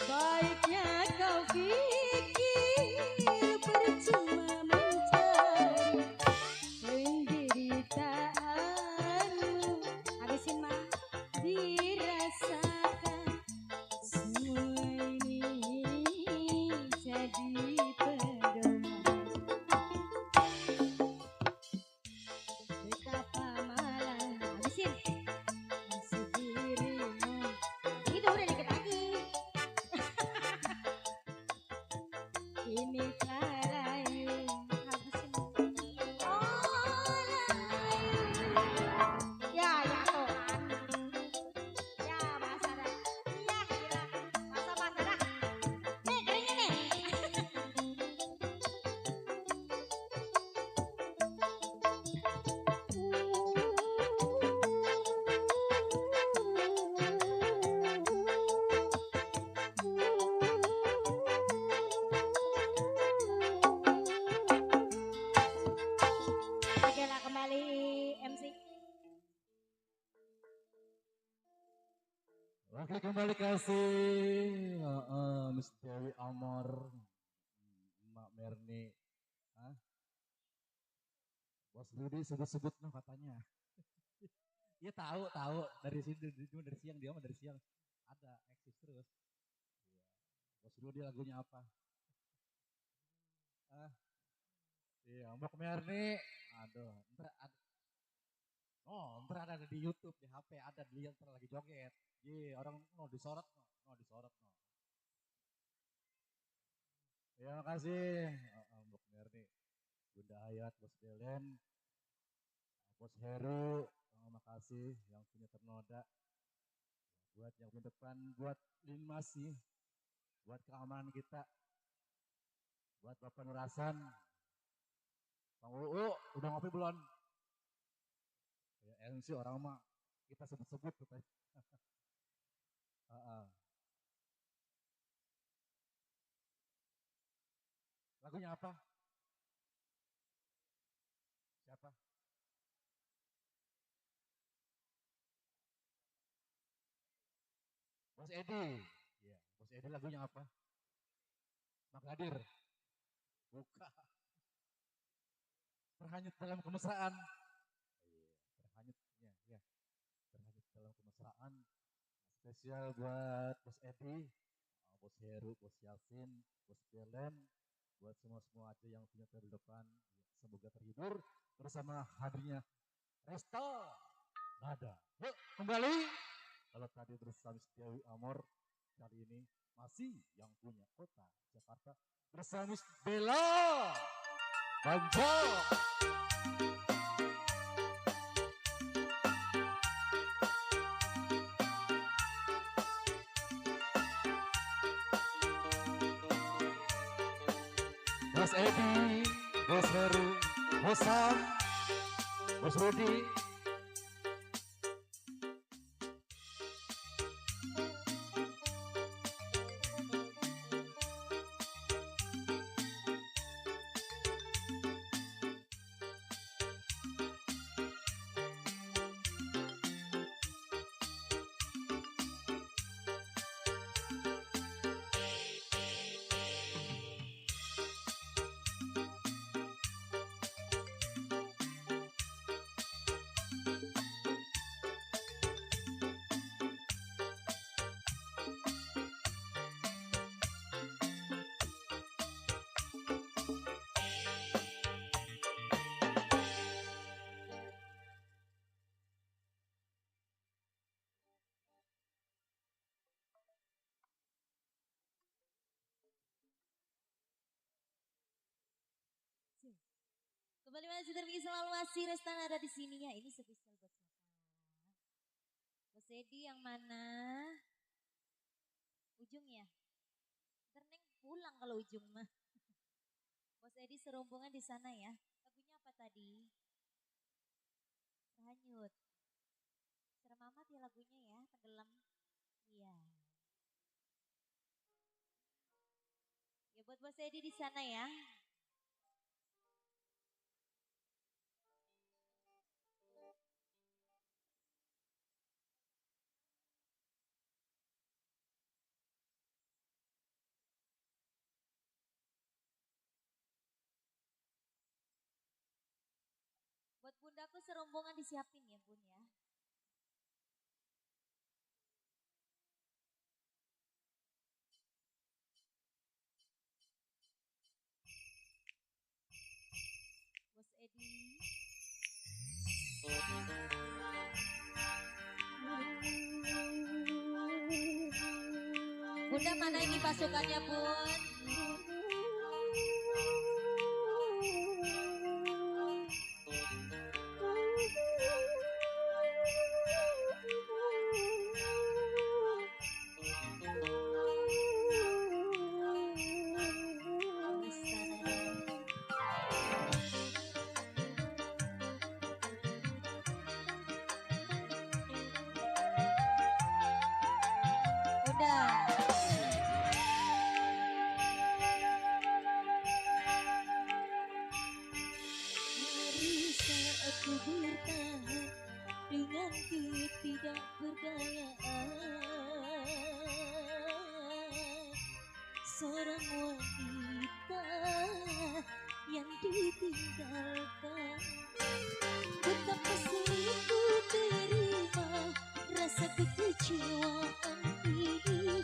Baiknya kau pikir percuma mencari penderitaanmu. Habisin mah. Dirasakan semua ini jadi pedoman. Betapa malang Habisin. nasib dirimu. Itu udah dikit lagi. Ini telah layu. Habisin. Oh layu. Ya, ya tuh kan. Ya, basah dah. Iya, gila. Basah dah. Nih, keringin nih. Oke lah, kembali MC. Oke kembali kasih Miss Dewi Amor, Mbak Merni, Hah? Bos Rudi sebut-sebut no katanya. Iya tahu dari sini dari siang dia mah dari siang ada eksis terus. Iya. Bos Rudi lagunya apa? Ah, iya Mbak Merni, aduh, ntar ada di YouTube di HP ada dilihat ntar lagi joget. Iya orang no disorot no disorot no. Ya makasih Mbak Merni, Bunda Hayat, Bos Belen, Bos Heru, makasih yang punya ternoda, buat yang punya depan, buat Linmasi, buat keamanan kita, buat Bapak Nurasan, Bang Uu, udah ngopi belum? Ya MC orang mah kita sebut-sebut katanya. Lagunya apa? Siapa? Bos Edi. Iya, Bos Edi lagunya apa? Magadir. Buka. Terhanyut dalam kemesraan. Iya, terhanyutnya ya. Terhanyut dalam kemesraan. Spesial buat Bos Edi, Bos Heru, Bos Yasin, Bos Belen, buat semua-semua aja yang punya terdepan. Semoga terhibur bersama hadirnya Resta Nada. Yuk kembali. Kalau tadi bersama Dewi Amor, kali ini masih yang punya kota Jakarta bersama Bella Banjo. Bos Edi, Bos Heru, Bos Sam, Bos Rudi. Kembali masih terpikir selalu masih Restan ada di sini ya. Ini spesial buat siapa? Bos Edi yang mana? Ujung ya? Ntar Neng pulang kalau ujung mah. Bos Edi serumpungan di sana ya. Lagunya apa tadi? Terhanyut. Serem amat ya lagunya ya, tenggelam. Iya. Ya buat Bos Edi di sana ya. Buat bundaku serombongan disiapin ya bun ya. Bos Edi. Bunda mana ini pasukannya bun? Udah. Hari saat ku bertahan dengan ketidakberdayaan, seorang wanita yang ditinggalkan. Betapa sulit ku terima rasa kekecewaan ini,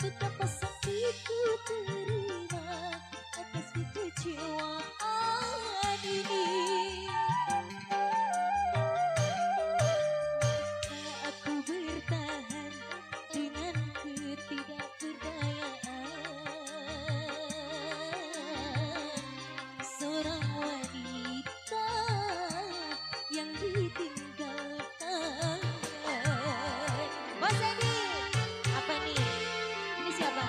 betapa sakit ku terima atas kekecewaan ini. Aku bertahan dengan ketidakberdayaan, seorang wanita yang ditinggalkan. Bos Edi, apa nih? Ini siapa?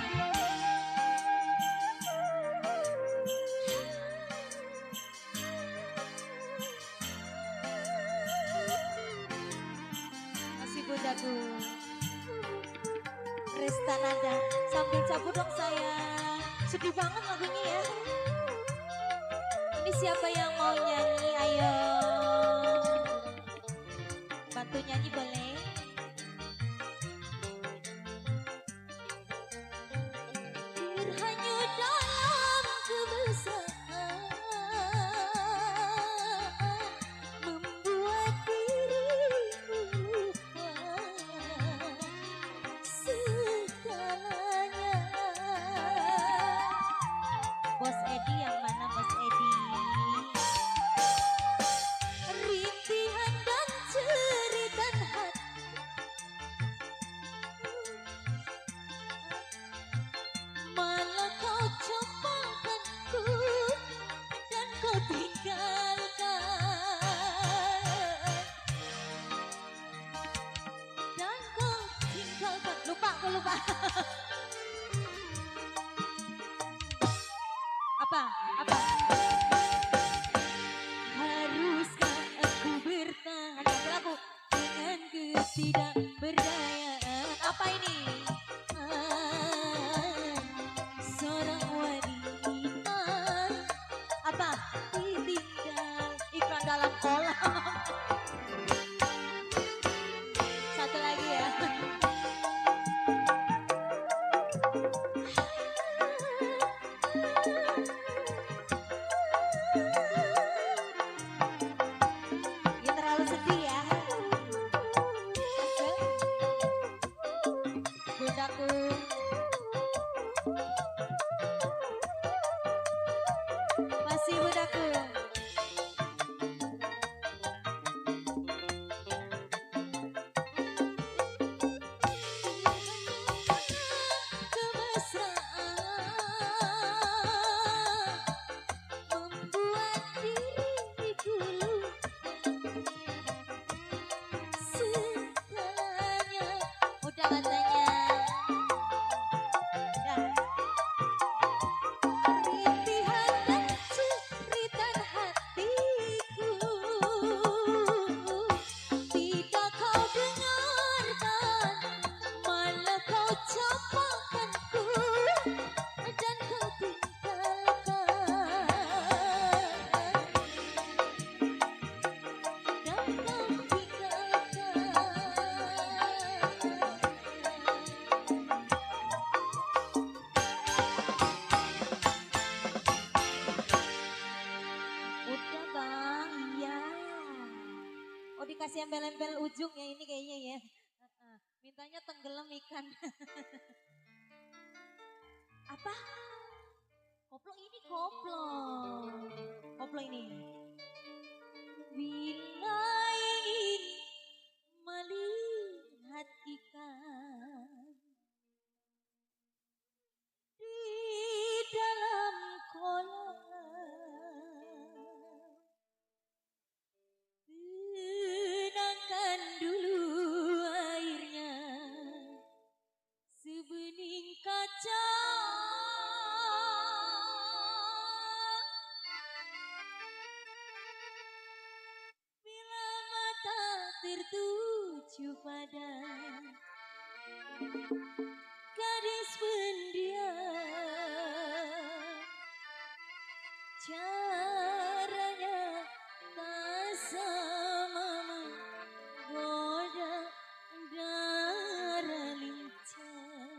Masih bundaku Restanada, sambil cabut dong sayang. Sedih banget lagunya ya. Ini siapa yang mau nyanyi? Ayo bantu nyanyi boleh? Terhanyut dalam kemesraan, membuat dirimu lupa segalanya. Bos Edi yang mana Bos Edi? Rintihan dan jeritan hati, malah kau cobakanku dan kau tinggalkan, dan kau tinggalkan. Lupa, aku lupa. Apa? Apa? Haruskah aku bertahan lagu dengan ketidakberdayaan? Apa ini? Seorang wanita apa ditinggal iklan dalam kolam. Satu lagi ya. Ya terlalu sedih ya. Bundaku. Masih bundaku. Kemesraan membuat diriku segalanya. Udah katanya. Udah. Rintihan dan jeritan dikasih embel-embel ujung ya ini kayaknya ya. Mintanya tenggelam ikan. Apa? Koplo ini koplo. Koplo ini. Bila ingin melihat ikan di dalam kolam, tenangkan dulu airnya sebening kaca. Bila mata tertuju pada gadis pendiam, caranya tak sama menggoda darah lincah.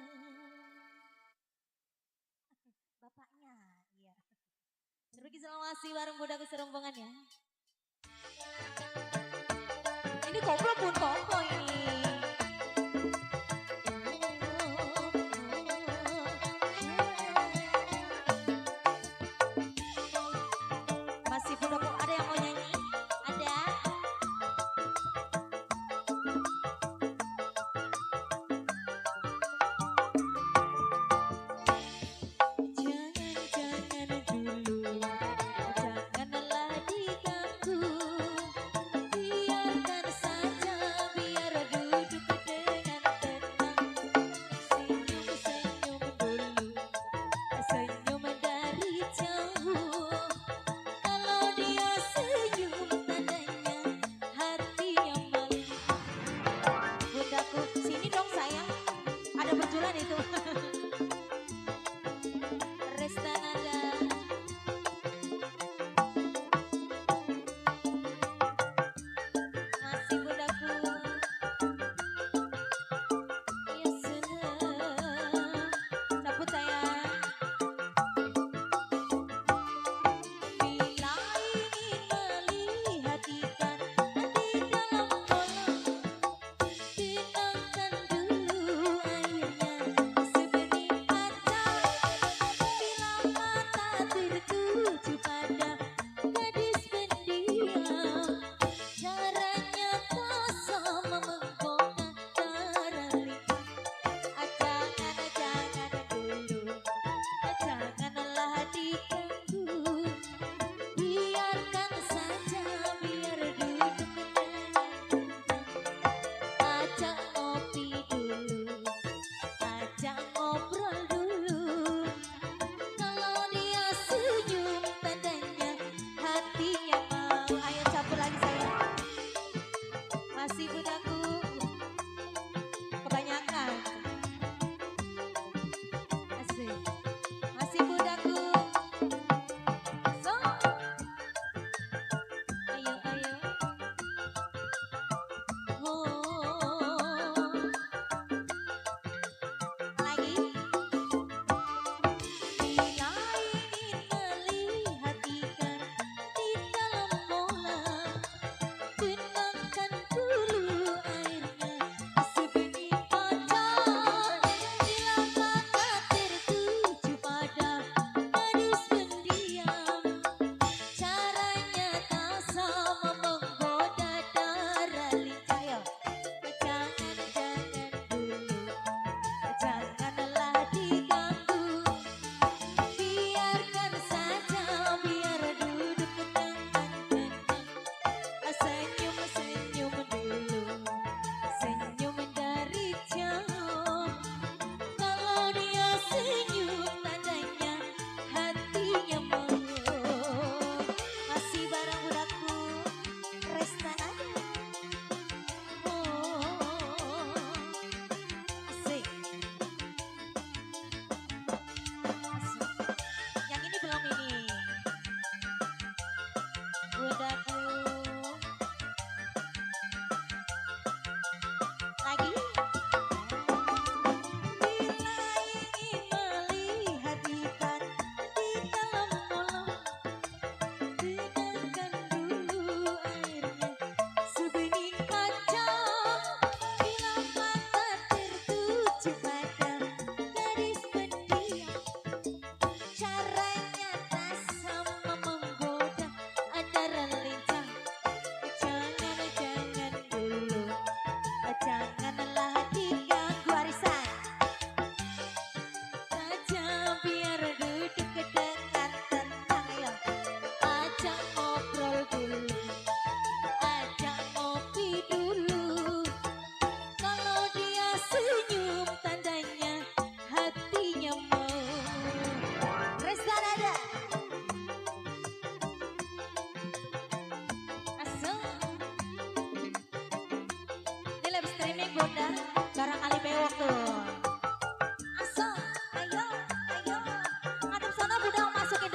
Bapaknya, iya. Seru Selawasi bareng Budak Keserombongan ya. Ini koplo pun koplo ini. Masih Budak, ada yang mau nyanyi? Ada? Jangan dulu, janganlah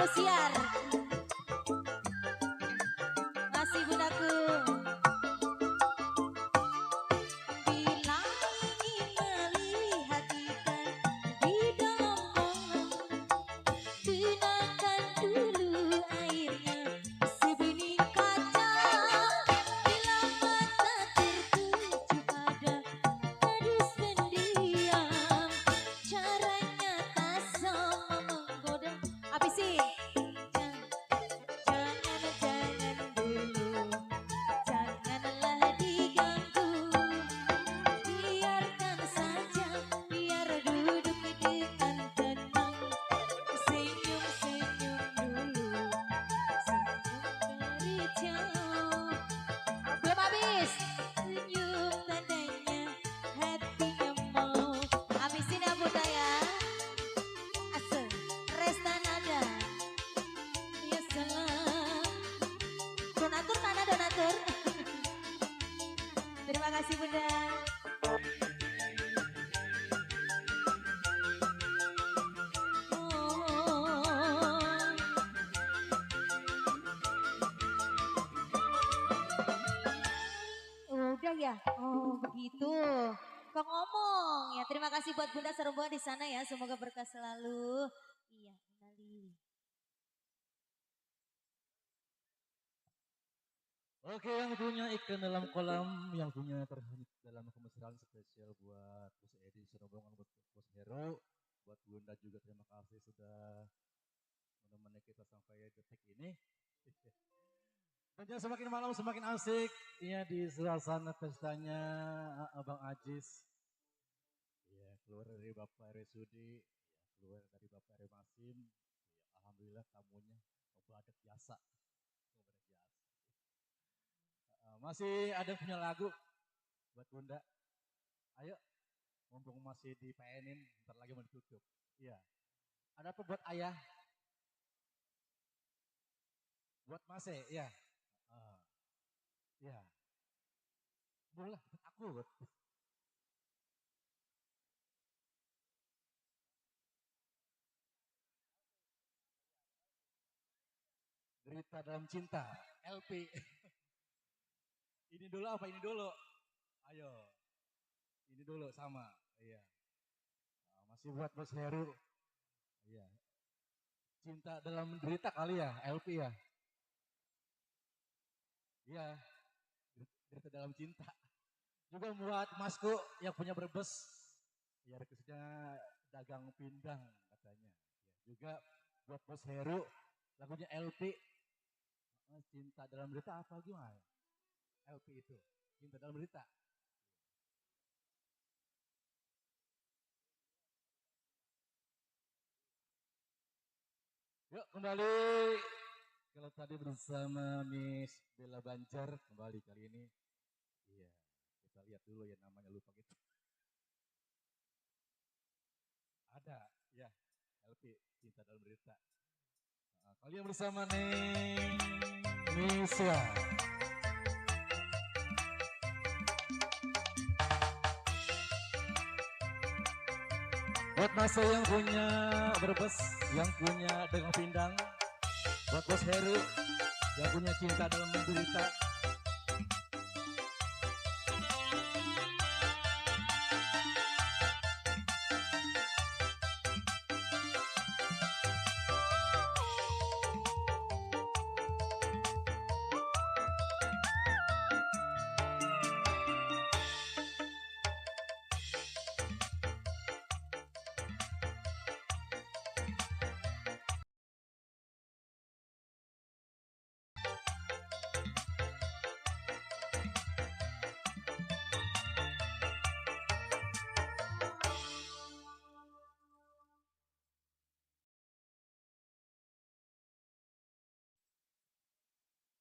Indosiar. Masih bundaku. Bila ingin melihat ikan di dalam kolam, gunakan dulu airnya sebening kaca. Bila mata tertuju pada gadis pendiam, caranya tak sama menggoda. Habisin. Jangan dulu, janganlah diganggu. Biarkan saja, biar duduk dengan tenang. Senyum-senyum dulu, senyum dari jauh. Belum habis. Senyum tandanya hatinya mau. Habisin ya Bunda ya. Asal Restanada. Ya salam. Donatur mana donatur? Terima kasih Bunda. Oh, udah ya? Oh begitu. Kok ngomong ya. Terima kasih buat Bunda Serba di sana ya. Semoga berkah selalu. Iya, kembali. Oke, yang punya ikan dalam kolam, yang punya terhanyut dalam kemesraan spesial buat Bos Edi Serobongan, buat Bos Hero, buat Bunda juga terima kasih sudah menemani kita sampai detik ini. Dan semakin malam semakin asik, ya di suasana pestanya Abang Ajis. Ya, keluar dari Bapak Resudi, ya, keluar dari Bapak Remasim. Ya, alhamdulillah tamunya membadak biasa. Masih ada punya lagu buat Bunda. Ayo, mumpung masih dipenin, ntar lagi mau ditutup. Iya. Ada apa buat ayah? Buat Mase, ya. Ah, ya. Boleh, buat aku. Derita dalam cinta, LP. Ini dulu apa ini dulu? Ayo. Ini dulu sama. Iya. Masih buat Bos Heru. Iya. Cinta dalam derita kali ya, LP ya. Iya. Derita dalam cinta. Juga buat Masku yang punya Brebes. Ya requestnya dagang pindang katanya. Ya, juga buat Bos Heru lagunya LP. Cinta dalam derita apa gimana? LP itu. Cinta dalam derita. Yuk kembali. Kalau tadi bersama Miss Bella Banjar kembali kali ini. Iya, kita lihat dulu ya namanya lupa gitu. Ada, ya, LP Cinta dalam Derita. Nah, kalian bersama nih Misya. Buat masa yang punya Brebes, yang punya Dagang Pindang, buat Bos Heru yang punya Cinta dalam Derita.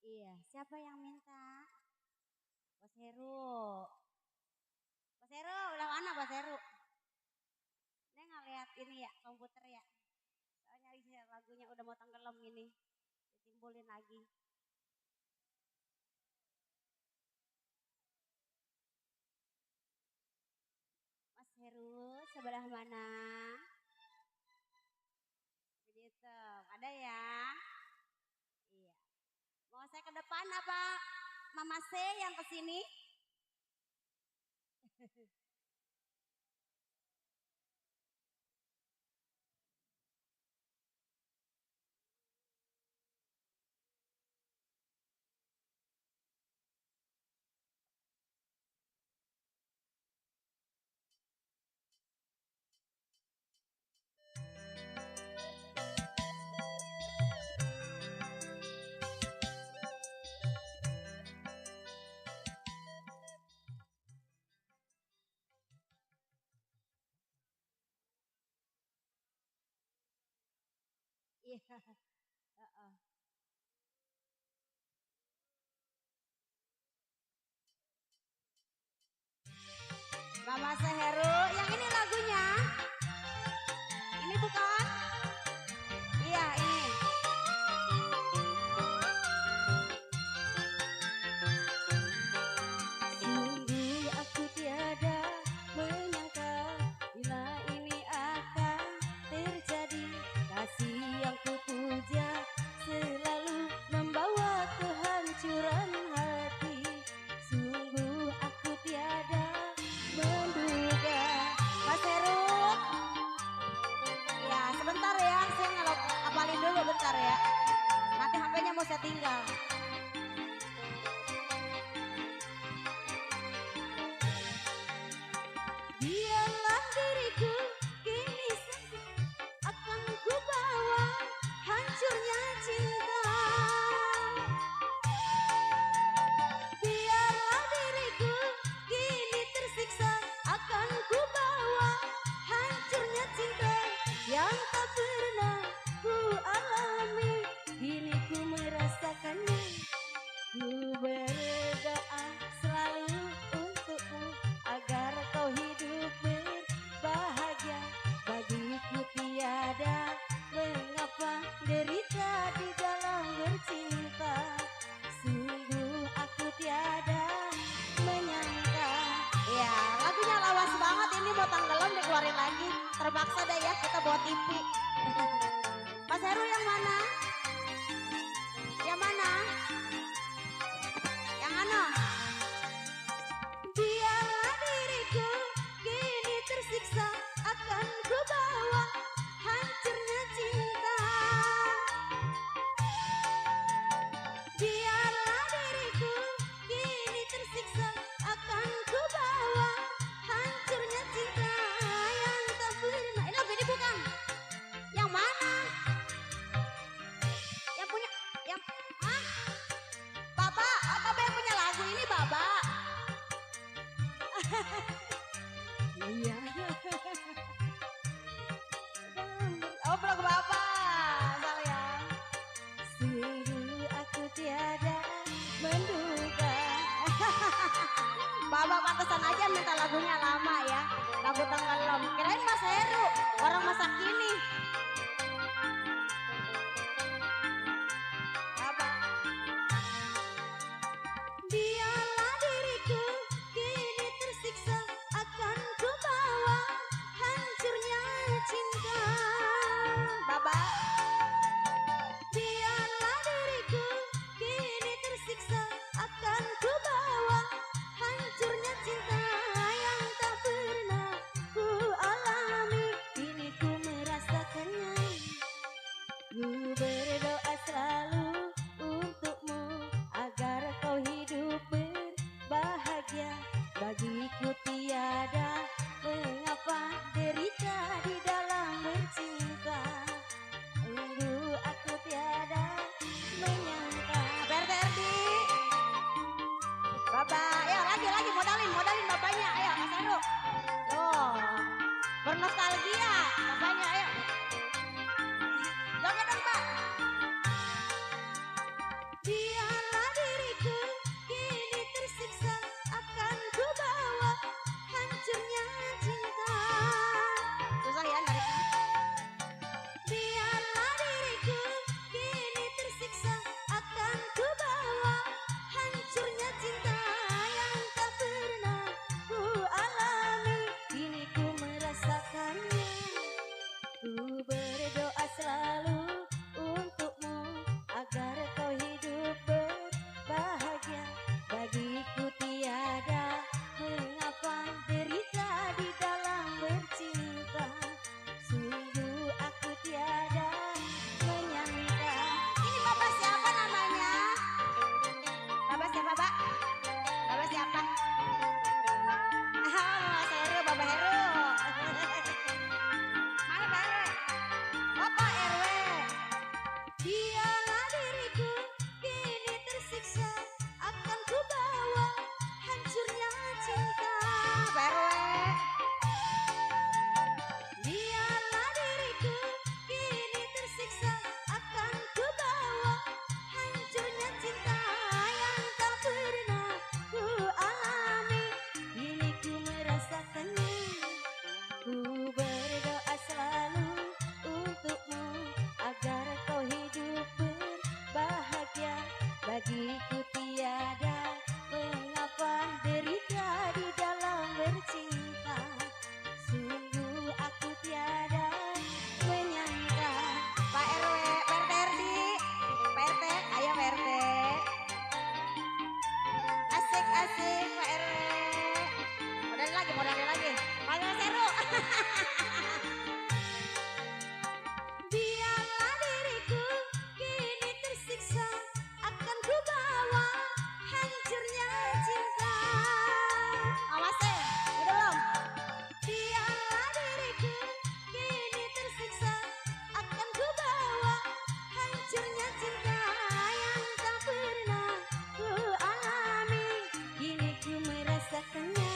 Iya, siapa yang minta? Bos Heru. Bos Heru, udah mana Bos Heru? Dia ngeliat ini ya, komputer ya. Soalnya lagunya udah mau tenggelam ini. Ditimbulin lagi. Mas Heru, sebelah mana? Begitu. Ada Ada ya. Iya. Mau saya ke depan apa Mama C yang ke sini? Iya. Heeh. Mama Seheru, yang ini lagunya. Ini bukan? Iya, ini. Sungguh aku tiada menyangka bila ini akan terjadi. Kasih yang kupuja selalu membawa kehancuran hati. Sungguh aku tiada menduga. Mas Heru. Ya, sebentar ya. Saya ngapalin dulu bentar ya. Nanti HP-nya mau saya tinggal. Biarlah diriku kini akan ku bawa hancurnya cinta. Biarlah diriku kini tersiksa akan ku bawa hancurnya cinta yang tak pernah ku alami. Kini ku merasakannya. Ku berdoa selalu untukmu agar kau hidup berbahagia. Bagiku tiada mengapa derita di dalam bercinta. Sungguh aku tiada menyangka. Ya, lagunya lawas banget ini mau tenggelam dikeluarin lagi. Terpaksa deh ya kita bawa TV. Mas Heru yang mana? Yang mana? Yang mana? Biarlah diriku kini tersiksa akan ku bawa hancurnya cinta. Biarlah diriku kini tersiksa akan ku bawa hancurnya cinta yang tak pernah. Ini lagu ini bukan? Yang mana? Yang punya? Yang? Hah? Baba? Oh, Baba yang punya lagu ini Baba. Iya. Oh, belum Baba. Salah ya. Sungguh aku tiada menduga. Baba pantesan aja minta lagunya lama ya. Lagu tenggelam. Kirain Mas Heru, orang masa kini. Baba. Biarlah diriku kini tersiksa akan ku bawa hancurnya cinta. Baba. Biarlah diriku kini tersiksa akan ku bawa hancurnya cinta yang tak pernah ku alami. Kini ku merasakannya. Ku berdoa selalu untukmu agar kau hidup berbahagia. Bagiku tiada mengapa derita di dalam bercinta. Sungguh aku tiada menyangka. BRTRD. Baba. Ya lagi modalin bapaknya. Ayo Mas Heru. Tuh. Bernostalgia. Bapaknya ayo. Joget dong Pak. Biarlah diriku kini tersiksa akan ku bawa hancurnya cinta. Susah ya nariknya. Biarlah diriku kini tersiksa akan ku bawa hancurnya cinta yang tak pernah ku alami. Kini ku merasakannya. bagiku tiada mengapa derita di dalam bercinta. Sungguh aku tiada menyangka. Pak RW, Pak RT RD, Pak RT, ayo Pak RT. Asik Pak RW. Modalin lagi. Modal seru. Biarlah diriku kini tersiksa, akan ku bawa hancurnya cinta. Awas udah belum? Biarlah diriku kini tersiksa, akan ku bawa hancurnya cinta yang tak pernah ku alami. Kini ku merasakannya.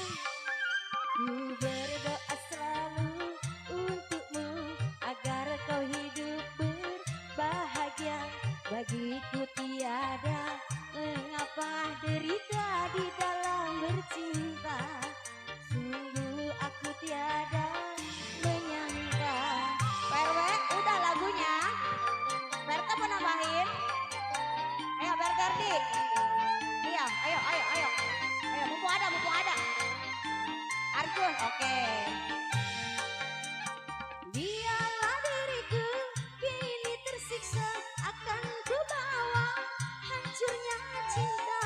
Ku berdoa selalu untukmu agar kau hidup berbahagia. Bagiku tiada mengapa derita di dalam bercinta. Sungguh aku tiada menyangka. PRW udah lagunya. Berta mau nambahin? Ayo Berterdi. Iya, ayo. Ayo, mumpung ada. Arjun, oke. Biarlah diriku kini tersiksa, akan ku bawa hancurnya cinta.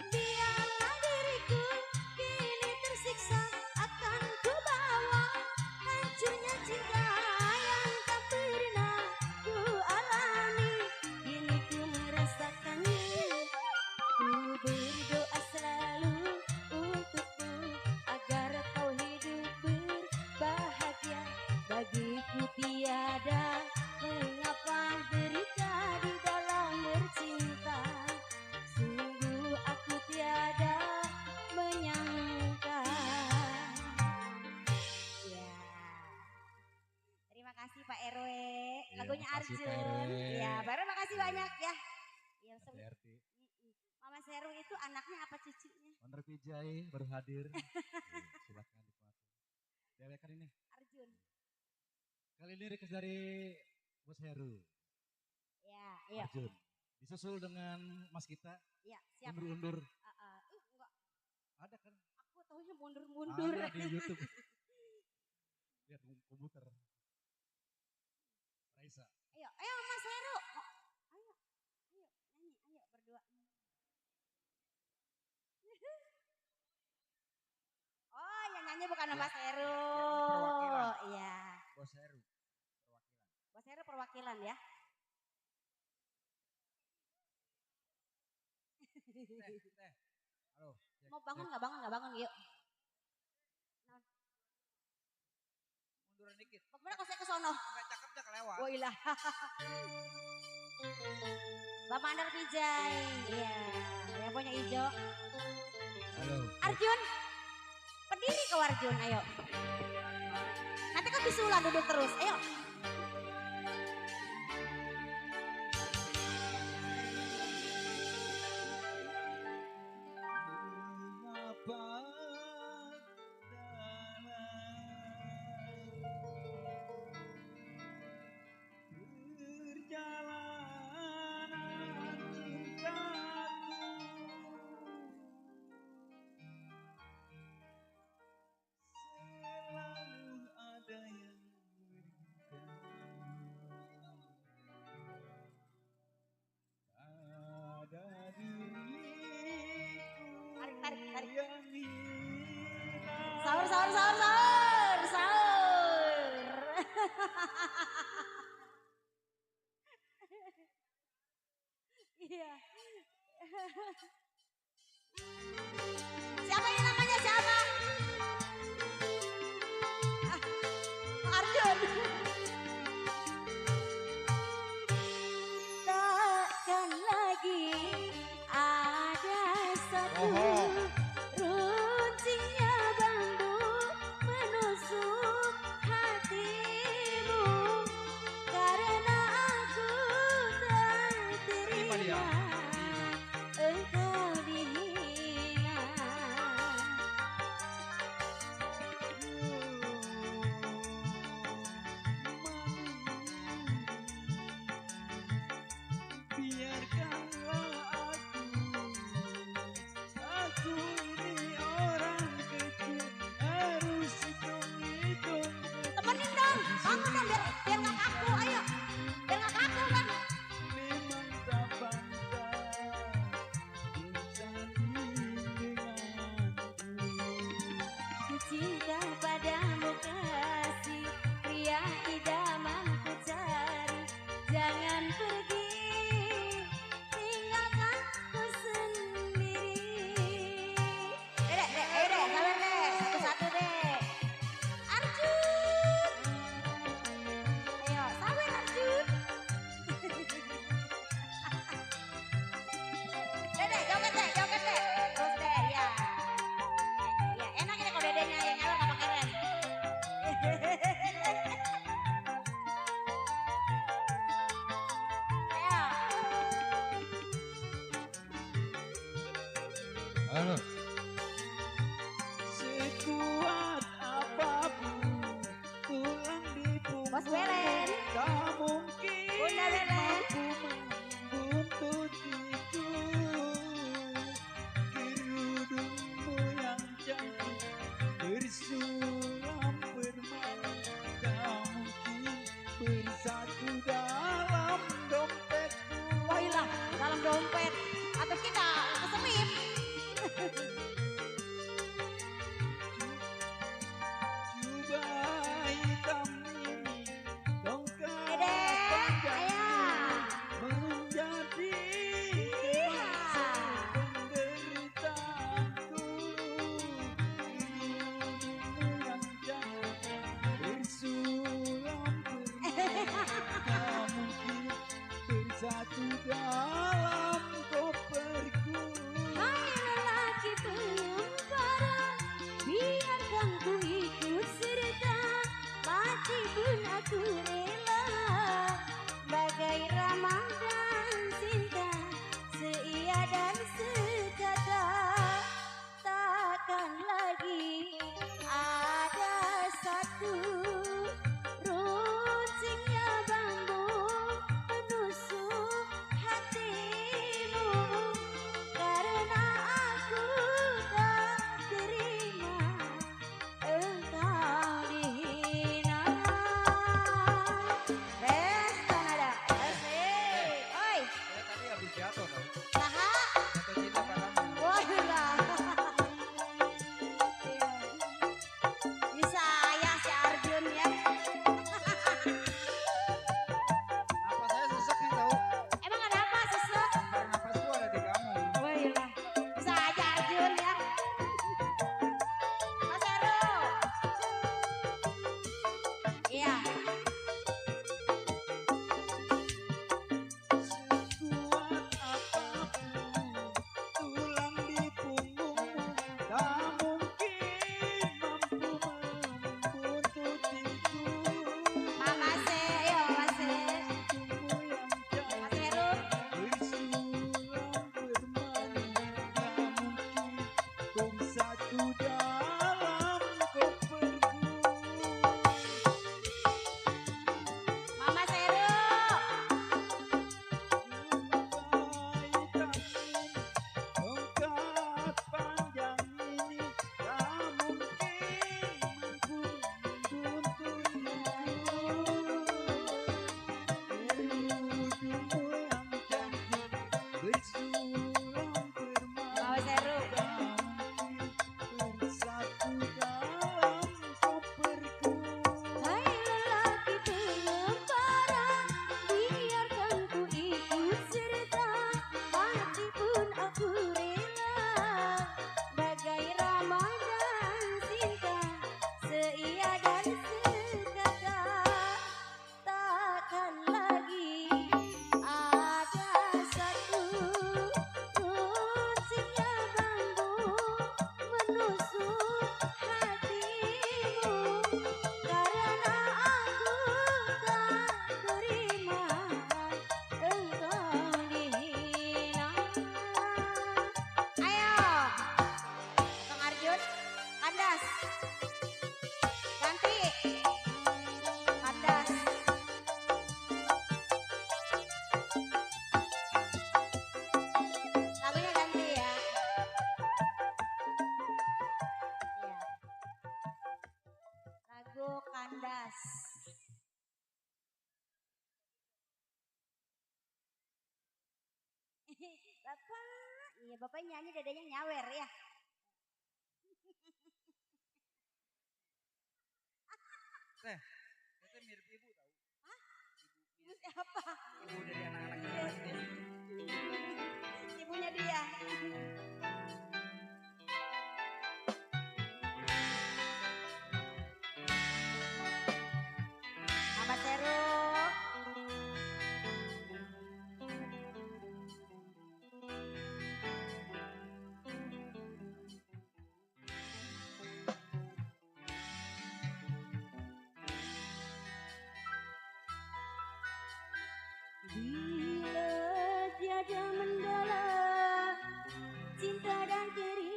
Biarlah diriku kini tersiksa, akan ku bawa hancurnya cinta yang tak pernah ku alami. Kini ku merasakannya. Ku berdoa selalu untukmu agar kau hidup berbahagia. Bagiku tiada mengapa derita di dalam bercinta. Sungguh aku tiada menyangka. Ya. Terima kasih Pak RW. Lagunya makasih, Pak Arjun. RW. Ya, Pak RW makasih banyak ya. Ya, RT. Mama Seru itu anaknya apa cucunya? Wonder Vijay baru hadir. Silakan nikmati. Dewekan ini. Arjun. Kali ini request dari Bos Heru. Ya, iya. Arjun. Disusul dengan Mas kita. Ya, siap. Undur-undur. Enggak, Ada kan? aku taunya mundur-mundur. Ada di YouTube. Lihat komputer. Raisa. Ayo Mas Heru. Ayo, nyanyi, berdua. Oh, yang nyanyi bukan Mas Heru. Perwakilan. Iya. Bos Heru, perwakilan. Mas Heru perwakilan ya. Teh. Halo. Cek, Mau bangun nggak bangun yuk. munduran dikit. Bagaimana kalau saya ke sono? Enggak cakep dah kelewat. Oh ilah. Bapak Andar Vijay. Iya, yang punya hijau. Halo. Arjun. Berdiri kau Arjun, ayo. Nanti kan bisulan duduk terus, ayo. Mengapa perjalanan cintaku selalu ada yang berikan. Ada diriku Tarik. yang hilang. Sahur. Iya. Siapa ini namanya siapa? Arjun. Takkan lagi ada satu runcingnya bambu menusuk hatimu karena aku tak terima engkau dihina. Halo. Sekuat apapun tulang di Bos punggung Belen. tak mungkin Bunda Belen. mampu membuntutiku. Kerudungmu yang cantik bersulam bermain tak mungkin bersatu dalam dompetku. Wah hilang dalam dompet. Atau kita kesemip. Jubah hitam ini tongkat Dede, panjangmu ayah. menjadi Iya. penderitaanku. Kerudungmu yang cantik bersulam bermain tak mungkin bersatu dalam koperku. Hai lelaki pengembara, biarkan ku ikut serta, mati pun aku rela. Bagai Ramadan cinta, seia dan sekata, takkan lagi ada satu runcingnya bambu menusuk hatimu. Karena aku tak terima engkau dihina. Pesta nada, asik. Oi, Saya tadi habis jatuh tau. Saha. Jatuh cinta padamu. Wah hilang. Bisa ya si Arjun ya. Napas saya sesek nih tau. Emang ada apa sesek? Karena napasku ada di kamu. Wah hilang. Bisa aja Arjun ya. Mas Heru. Iya. Sekuat apapun tulang di punggungmu tak mungkin mampu membuntutiku. Mama Seyo, Mas Heru. Kerudungmu yang Mas cantik Heru. bersulam bermain tak mungkin bersatu dalam koperku. Mama Seru. Tongkat panjang ini tak mungkin mampu membuntutiku. Kerudungmu yang cantik bersulam bermain Mama Seru. tak mungkin bersatu dalam koperku. hai lelaki pengembara, biarkan ku ikut serta, mati pun aku rela. Bagai Ramadan cinta, seia dan sekata, takkan lagi ada satu runcingnya bambu menusuk hatimu. Karena aku tak terima engkau dihina. Ayo. Kang Arjun. Kandas. Ganti. Kandas. Lagunya ganti ya. Iya. Lagu Kandas. Bapak, iya bapak nyanyi dadanya nyawer ya. Teh, itu mirip ibu tau. Ibu siapa? Ibu dari anak-anak kita. Ibunya dia. Mama Seru. Bila tiada mendalam cinta dan kerinduan,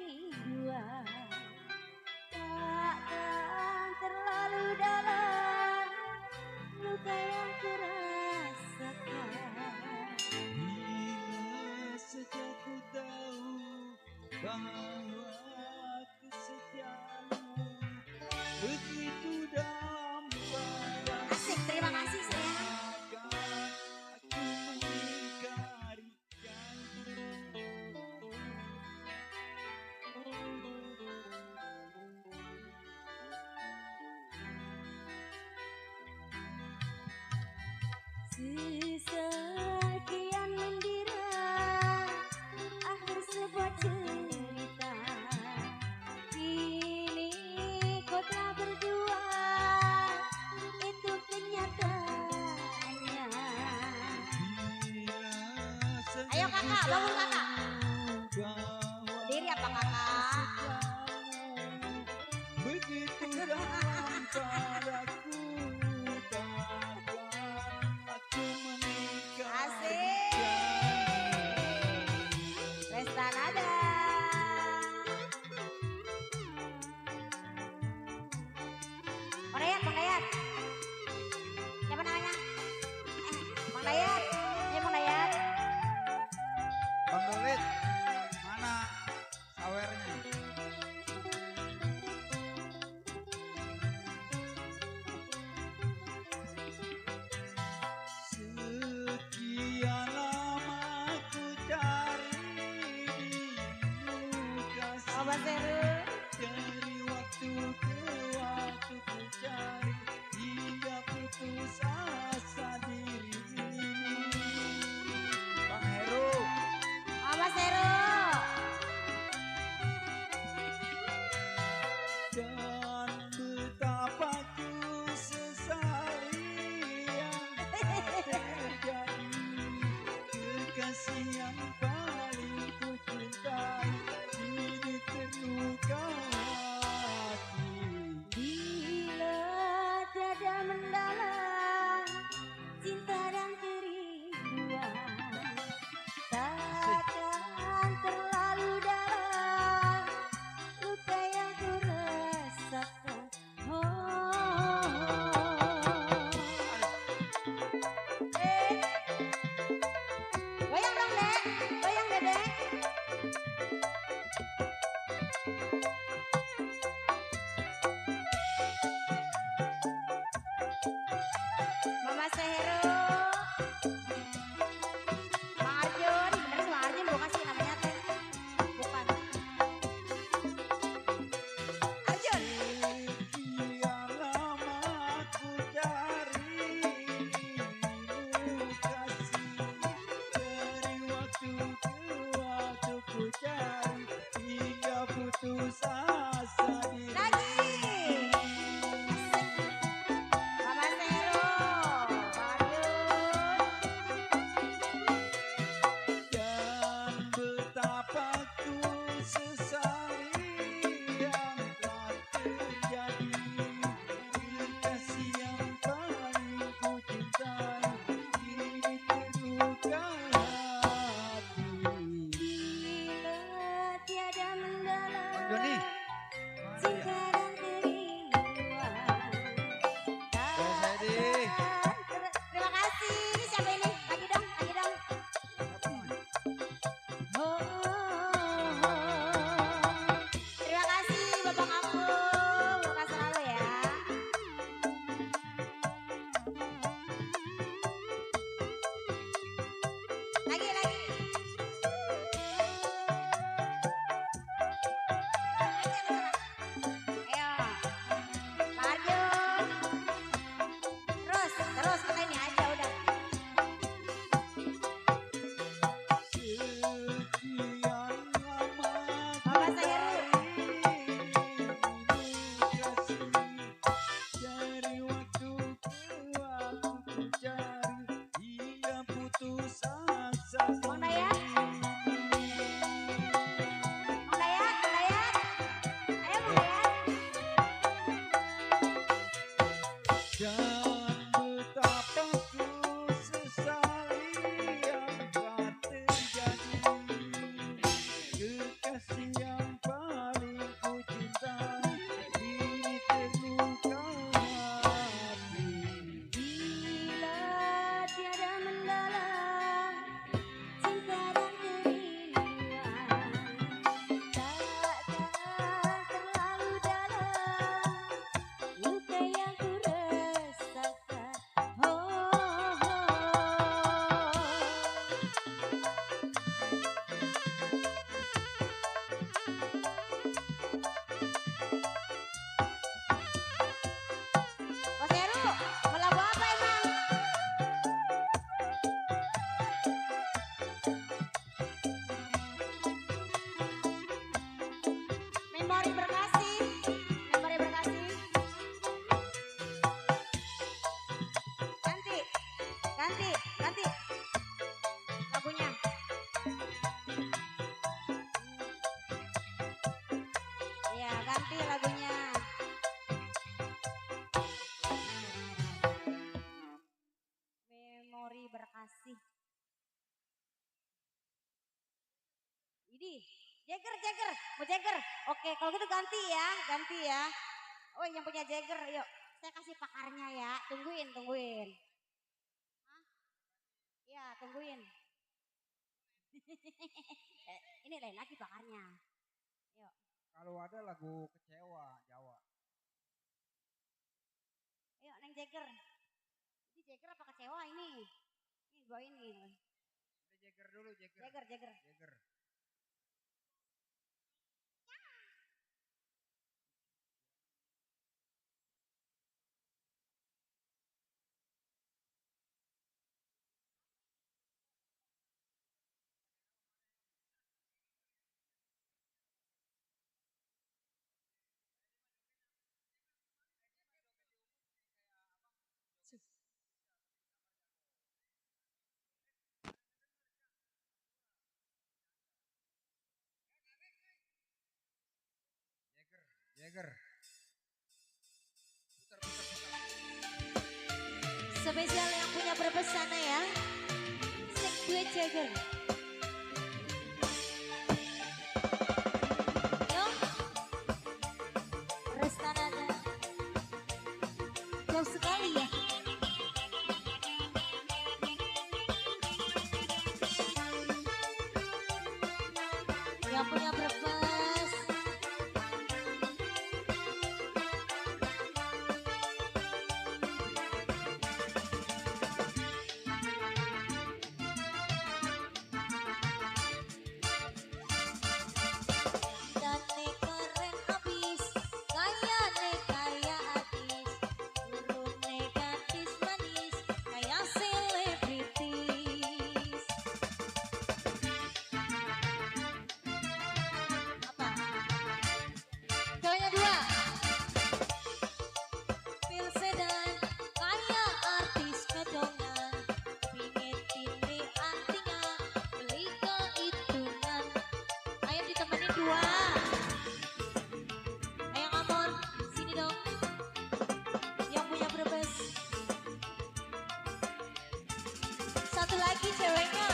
bahwa kesetiaanmu begitu dalam pada Asik, terima kasih sayang. aku mengingkari janji. Sesekian mendira akhir sebuah cerita. Kini kau telah berdua, itu kenyataannya. Ayo kakak, bangun kakak. Diri apa kakak? Begitu dalam padaku, takkan aku menikah. Asik. Resta nada. Bang Dayat, Bang Dayat. Siapa namanya? Bang Dayat. Iya Bang Dayat. Bang Dole. Widih, Jagger, Jagger, mau Jagger. Oke, kalau gitu ganti ya, ganti ya. Oh, yang punya Jagger, yuk. Saya kasih pakarnya ya, tungguin, tungguin. Hah? Ya, tungguin. Ini lain lagi pakarnya. Yuk. Kalau ada lagu kecewa Jawa. Ayo Neng Jagger. Ini Jagger apa kecewa ini? Ini bawa ini. Udah Jagger dulu, Jagger. Jagger, Jagger. Jagger. Jagger, Jagger. Putar, putar, putar. Spesial yang punya berbesana ya. Sek duet Jagger. Yuk. Restanada. Jauh sekali ya. Yang punya berbes. Dane keren abis, kayane kaya artis, turune gadis manis, kaya selebritis. Apa? Cowoknya dua. Pil sedan, kaya artis kedongan, pingin tinde antingan, beli kehitungan. Ayo ditemenin dua. Ayo ngamon, sini dong. Yang punya berbes. Satu lagi ceweknya.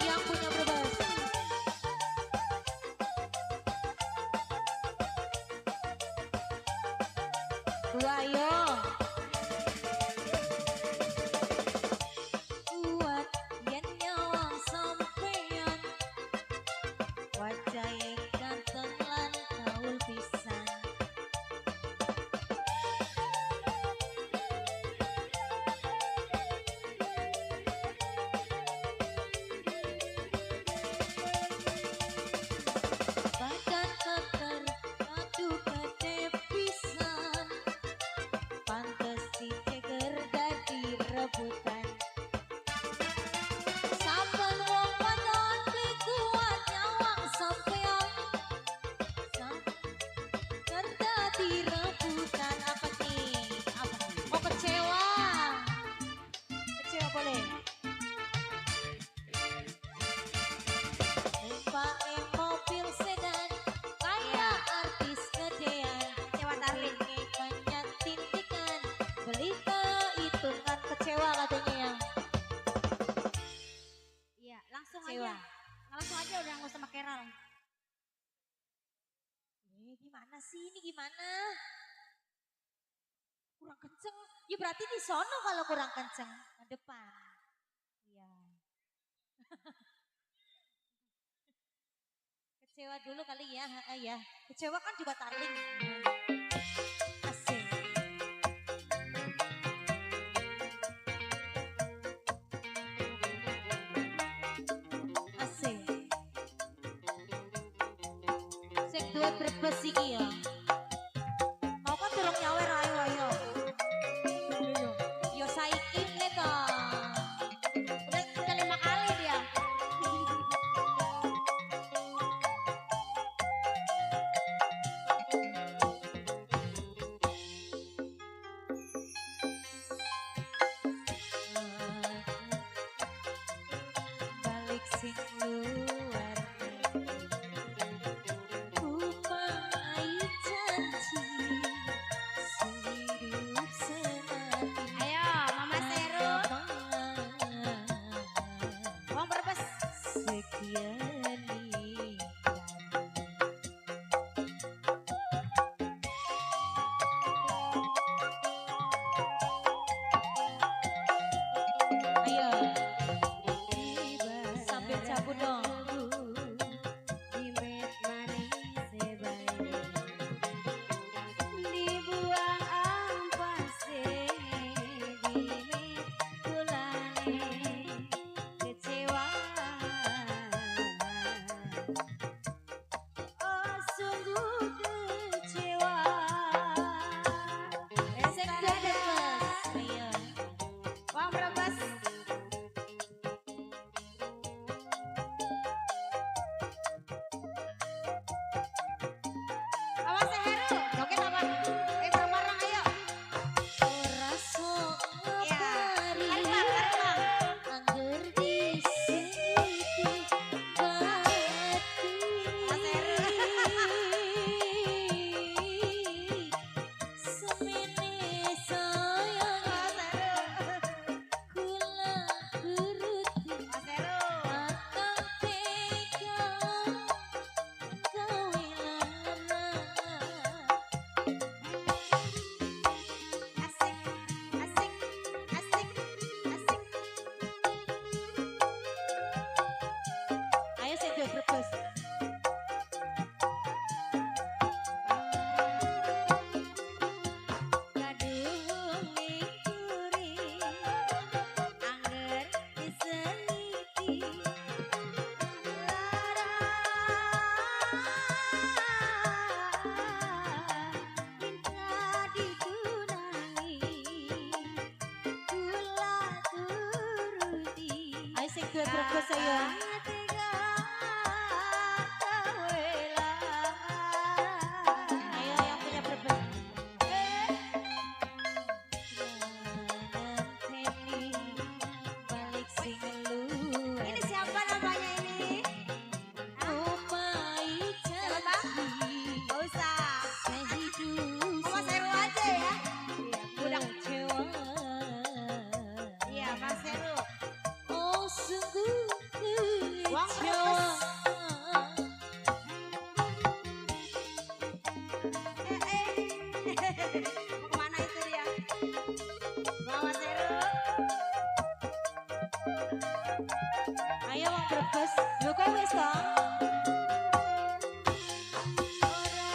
Yang punya berbes. Dua ayo. Kuat yen nyawang sampeyan, wajahe ganteng lan gaul pisan. Badan keker, aduh gede pisan, pantes si Jagger dadi rebutan. Saben wong wadon kuat nyawang sampeyan, Jagger dadi rebutan. Apa nih? Apa nih? Oh kecewa. Kecewa boleh. Numpake mobil sedan, kaya artis gedean, Kecewa darling. pengen banyak tindikan, beli kehitungan. Kecewa katanya yang Iya, langsung kecewa. aja. Langsung aja udah nggak usah pakai ral. Gimana sih ini gimana? Kurang kenceng. Ya berarti di sono kalau kurang kenceng. Ke depan. Iya. Kecewa dulu kali ya. Ya. Kecewa kan juga tarling. Asik. Asik. Sek duet berbes iki ya. Mau kan turun nyawer ayo ayo. Yo saiki nih toh. Udah 5 kali dia. Balik sing luar negeri, Kupang Aica dua brebes saya. Ayo yang punya brebes. Balik sing luar. Ini siapa namanya ini? Umai janji. Gak usah. Sehidup Mama Seru aja ya. udah kecewa. Iya, Mas Seru. Oh sungguh Uang kecewa. Mau kemana itu dia? Mama Seru. Ayo Bang Brebes, yo kok wis to? Ora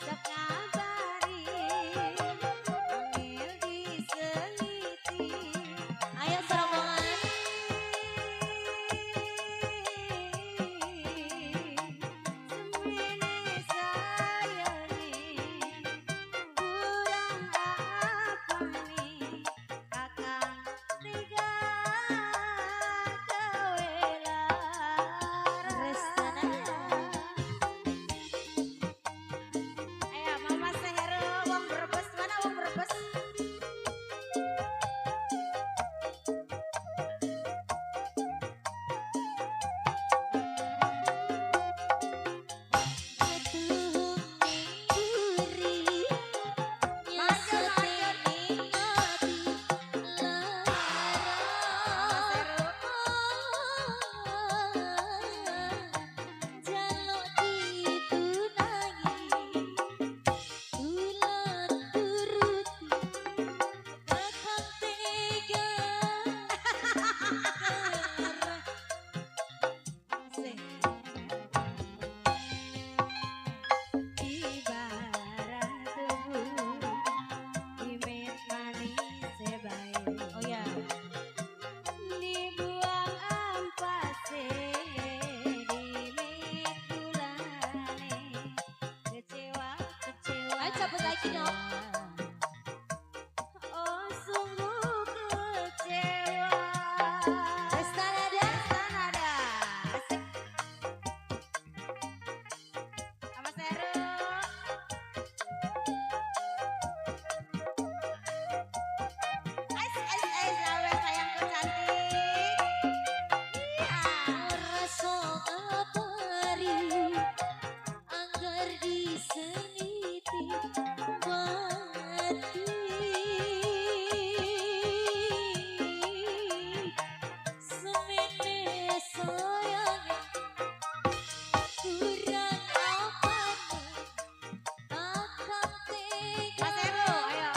sakabari. Angel diseliti. Ayo serombongan. Semene sayangi. Kurang apa nih kakang tega kawela Restana. Ayo Mama Seheru, Wong Brebes mana Wong Brebes? Ibarat tubuh imit manis sebaik. Oh ya. Dibuang ampase dimit gulane. Kecewa, kecewa. Ayo cabut lagi dong. Oh sungguh kecewa. Restana ada. Sanada. Asik. Sama Seru. Lawe sayangku cantik. Rasa abari anggar diseniti mati semene sayangnya kurang apa akan tega Mas Seru, ayo.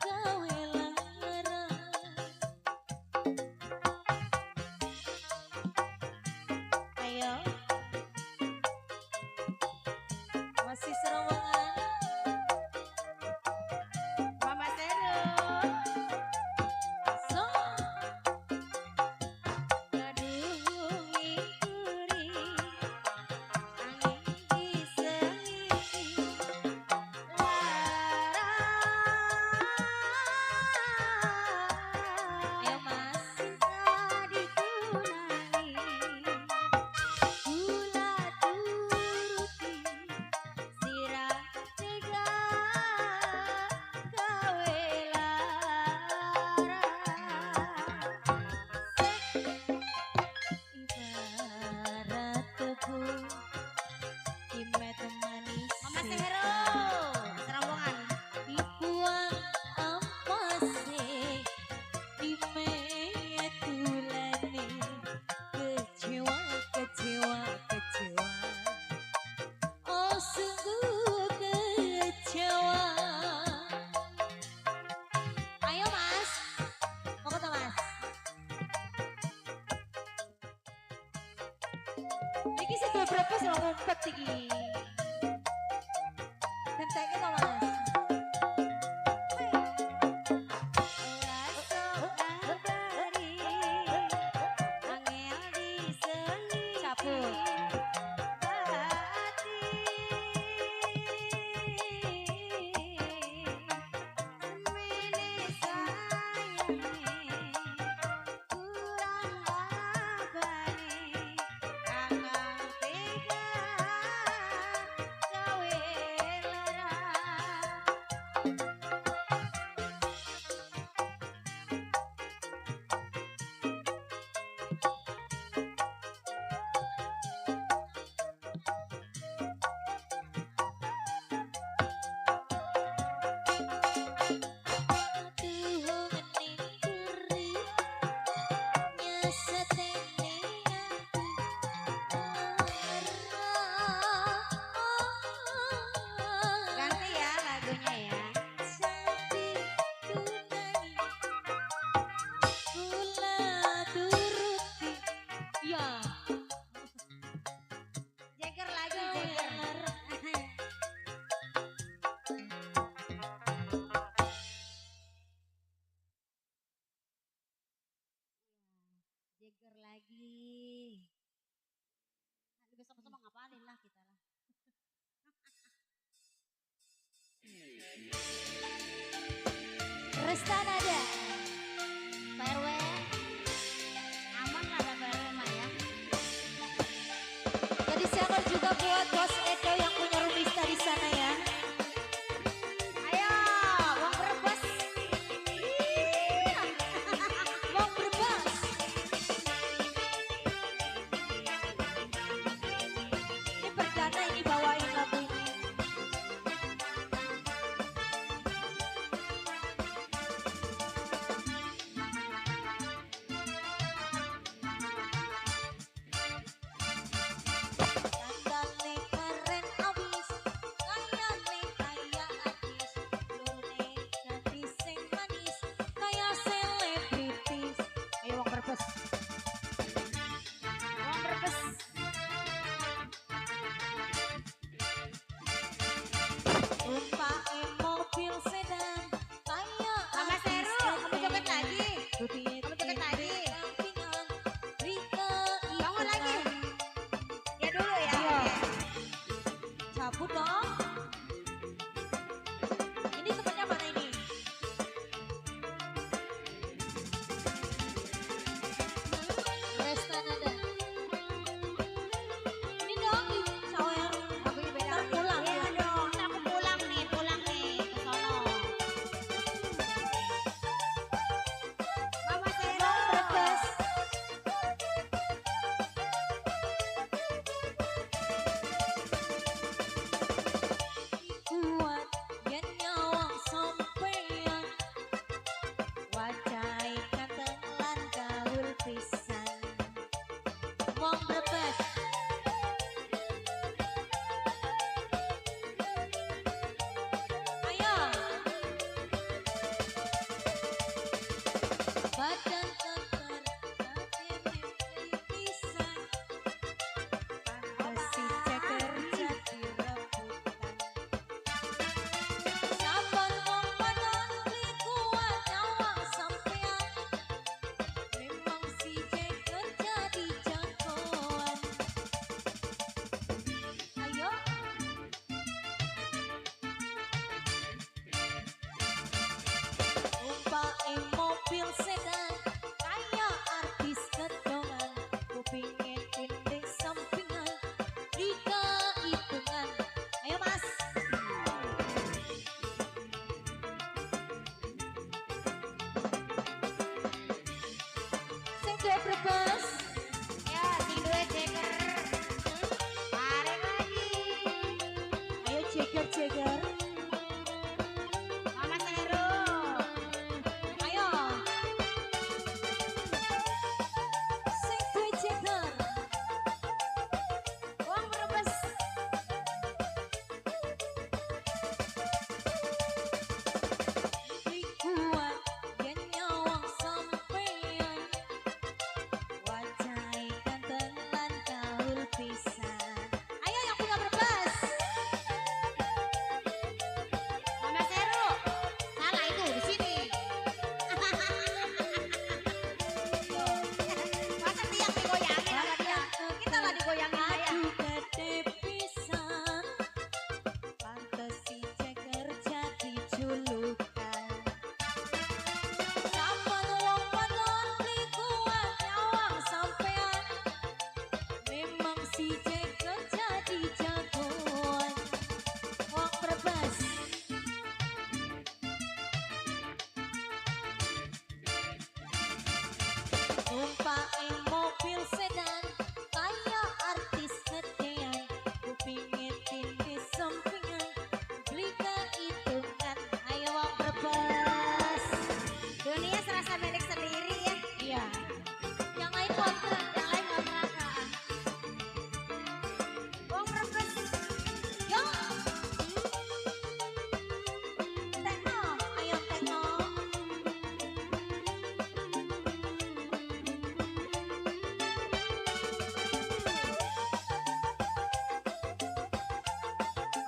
gawe larang. Ayo. Masih serombongan. Mama Seru. So, Kadungi kuri. Angin diseliti. ayo Mas. Cinta ditunangi. Gula turuti. Sirah tega kawela. Ibarat tebu imet manis Mama Seheru, serombongan. dibuang ampase imet tulane kecewa kecewa kecewa oh sungguh kecewa. Ayo Mas, mau ketemu Mas. Iki sih dua berapa sih ngumpet iki. Tenteknya kok Mas. Ora sok kabari. Angel diseliti. Cabut. Hati. Semene sayangi. Kurang Restanada. Pak RW. Aman lah ada Pak RW mah ya. Jadi siapa juga buat Bos Edo yang punya Rumista di sana ya. Ayo, uang berebes. Mau berbas. Ini perdana ini bawain lagu ini. Dandane keren abis, kayane kaya artis, lurune gadis sing manis, kaya selebritis. Ayo wong berbes. Uang berebes. Rumpae mobil sedan, kaya Mama artis Seru, kamu gede. joget lagi. Duit Kamu joget lagi. sampingan, berita Bangun lagi. ikutan. Ya dulu ya. Iya. Oke. Cabut dong. Ini temennya mana ini? Restanada. Ini dong di sawer. Lagunya beda Ntar lagi. pulang Iya ya. dong. Ntar aku pulang nih ke sono. Mama Seru. Mau berbes. Kuat yen nyawang sampeyan, wajai kanteng lan gaul pisan. Wong berbes. Ayo. Badan teter, kaki pisan. Pangkasi ceker jadi rebutan. Saban wong wadon li kuat nyawang sampean. Memang si ceker jadi jagoan. Ayo. Umpake mobil sedan, kaya artis kedongan, kupingin ini sampingan, Rika hitungan. Ayo mas. Sing duwe brebes. Ya, sing duwe ceker. Tarik lagi. Ayo ceger-ceger. Mama Seru. Ayo. Sing duwe ceger. Uang berebes. Li kuat yen nyawang sampeyan, wajai ganteng lan gaul pisan. Ayo yang punya berbes. Mama Seru. Salah itu di sini. Masa tiang digoyangin sama dia? Kita lah digoyangin saya. Aduh gede pisan, pantes si ceker jadi julukan. Sampun wong wadon li kuat nyawang sampean, memang si ceker jadi jagoan. Wong berbes. Umpake mobil sedan, kaya artis gedean, kupingin tindih sampingan, blika hitungan. Ayo wong berbes. Dunia serasa milik sendiri ya. Iya. Yang lain kontrak, yang lain kontrakan. Uang berebes. Yo. Tekno, ayo tekno.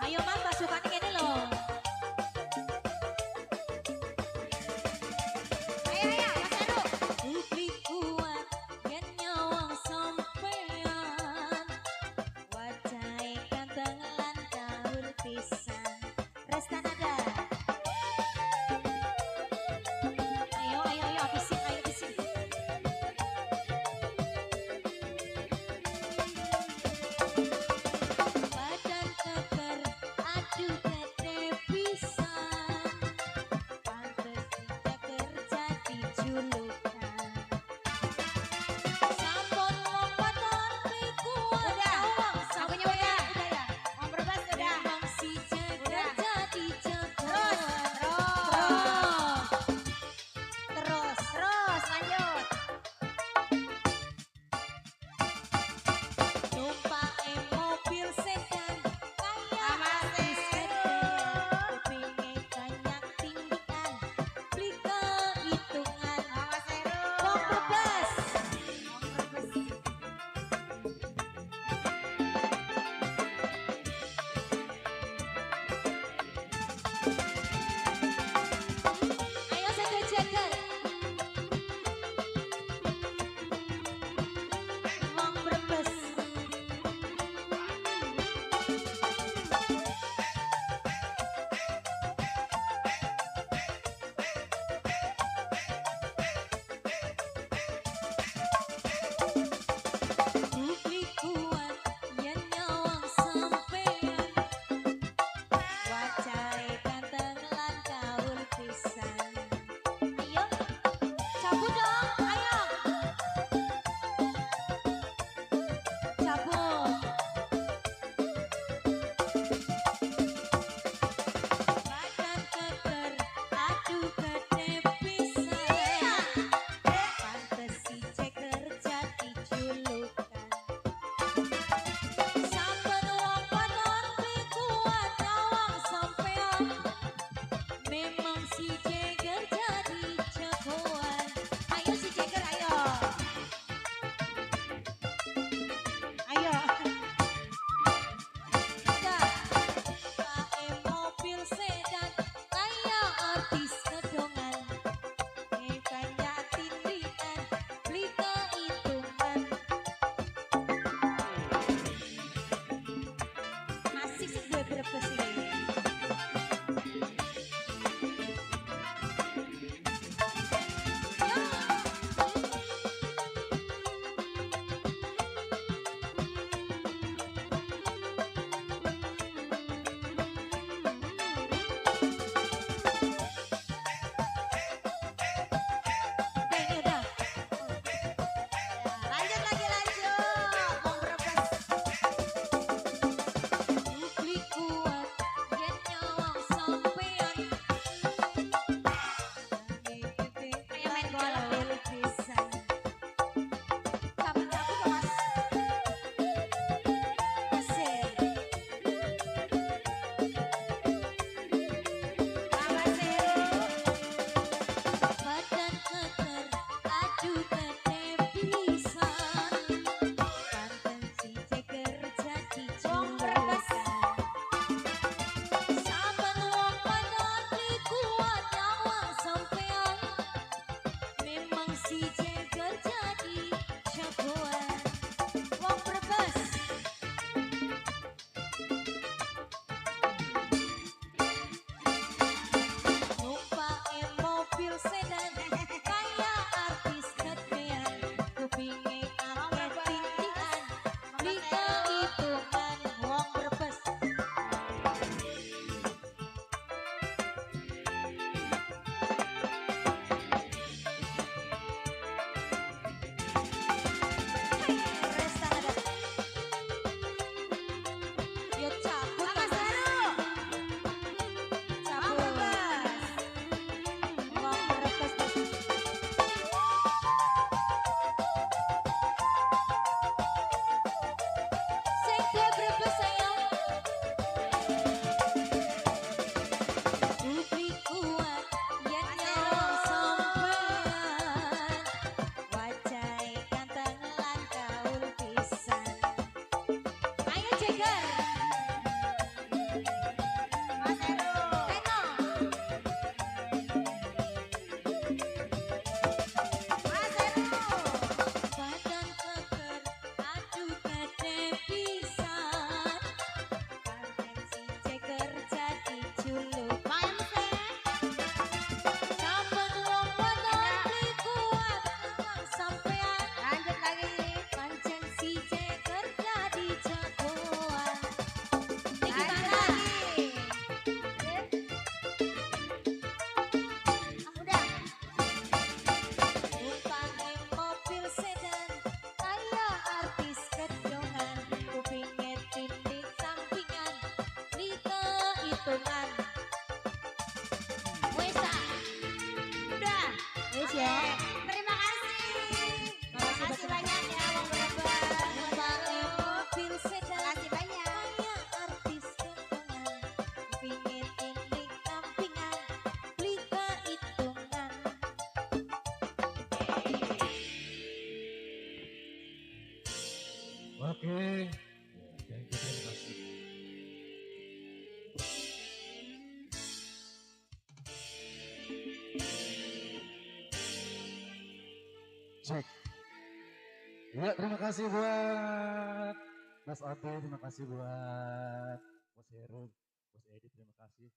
Ayo mas, pasukannya gini loh. Ayo, Mas Seru. Publik kuat, yen nyawa Ayo saya Jagger. Wong Brebes. Bukti kuat yen nyawang sampean. Wajahe ganteng lan kaul pisan. Ayo, cabut dong, ayo. Cabut. Badan keker, aduh gede pisan. Pantes si ceker jadi julukan. Saben wong panon kuat nyawang sampean. Memang si Jagger jadi jagoan. Ayo si Jagger ayo. Ayo. Udah. Pakai mobil sedan kayak artis kedongan. Kayaknya tindikan beli kehitungan. Asik sih gue Brebes ini. Kayaknya udah. Lanjut lagi lanjut. Wong Brebes. Bukti kuat yen nyawang sampean. Kayak main bola. Kaul pisan. Cabut-cabut dong, Mas. Asik. Mas Heru. Badan keker, aduh gede pisan. Pantes si Jagger jadi Wong Brebes. julukan. Saben wong panon kuat nyawang sampean. Memang si Jagger jadi jagoan. Wong Brebes. Numpake mobil sedan kayak artis kedean. Kupinge akeh tindikan beli kehitungan. Wong Brebes. Resta ada. Yo cabut Mas Heru. cabut. Wong Brebes. Wong Brebes. Sing duwe Brebes sayang. Bukti kuat yen nyawang sampean. Wajahe ganteng lan kaul pisan. Ayo Jagger. Mas Heru. Ayo. Mas Heru. Badan keker, aduh gede pisan. Pantes si Jagger jadi julukan. Saben wong panon kuat nyawang sampean. Lanjut lagi. Pancen si Jagger jadi jagoan. Niki Lanjut mana? lagi. Udah. Numpake mobil sedan kayak artis kedongan. Kupinge tindik sampingan beli kehitungan. Wes ah. Udah. Wis Oke. ya. Terima kasih. Makasih banyak ya Wong Brebes. Numpake mobil sedan Makasih banyak. kayak artis kedongan. Kupinge tindik sampingan beli kehitungan. Oke. Thank you, terima kasih. Cek. Ya, terima kasih buat Mas Ade, terima kasih buat Mas Heru, Mas Edi, terima kasih.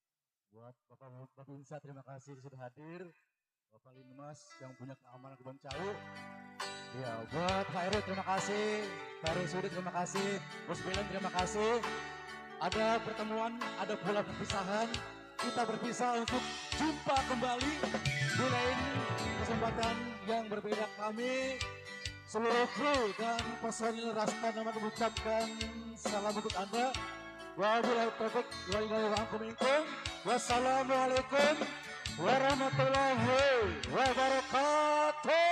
Buat Bapak Binsa, terima kasih sudah hadir. Bapak Linmas yang punya keamanan Kebon Cau. Ya, buat Pak Heru, terima kasih. Pak Heru Sudi, terima kasih. Bos Belen, terima kasih. Ada pertemuan, ada pula perpisahan. Kita berpisah untuk jumpa kembali di lain kesempatan yang berbeda. Kami seluruh kru dan personil Rasta nama mengucapkan salam untuk Anda. Wabillahi taufiq wal Wassalamualaikum warahmatullahi wabarakatuh.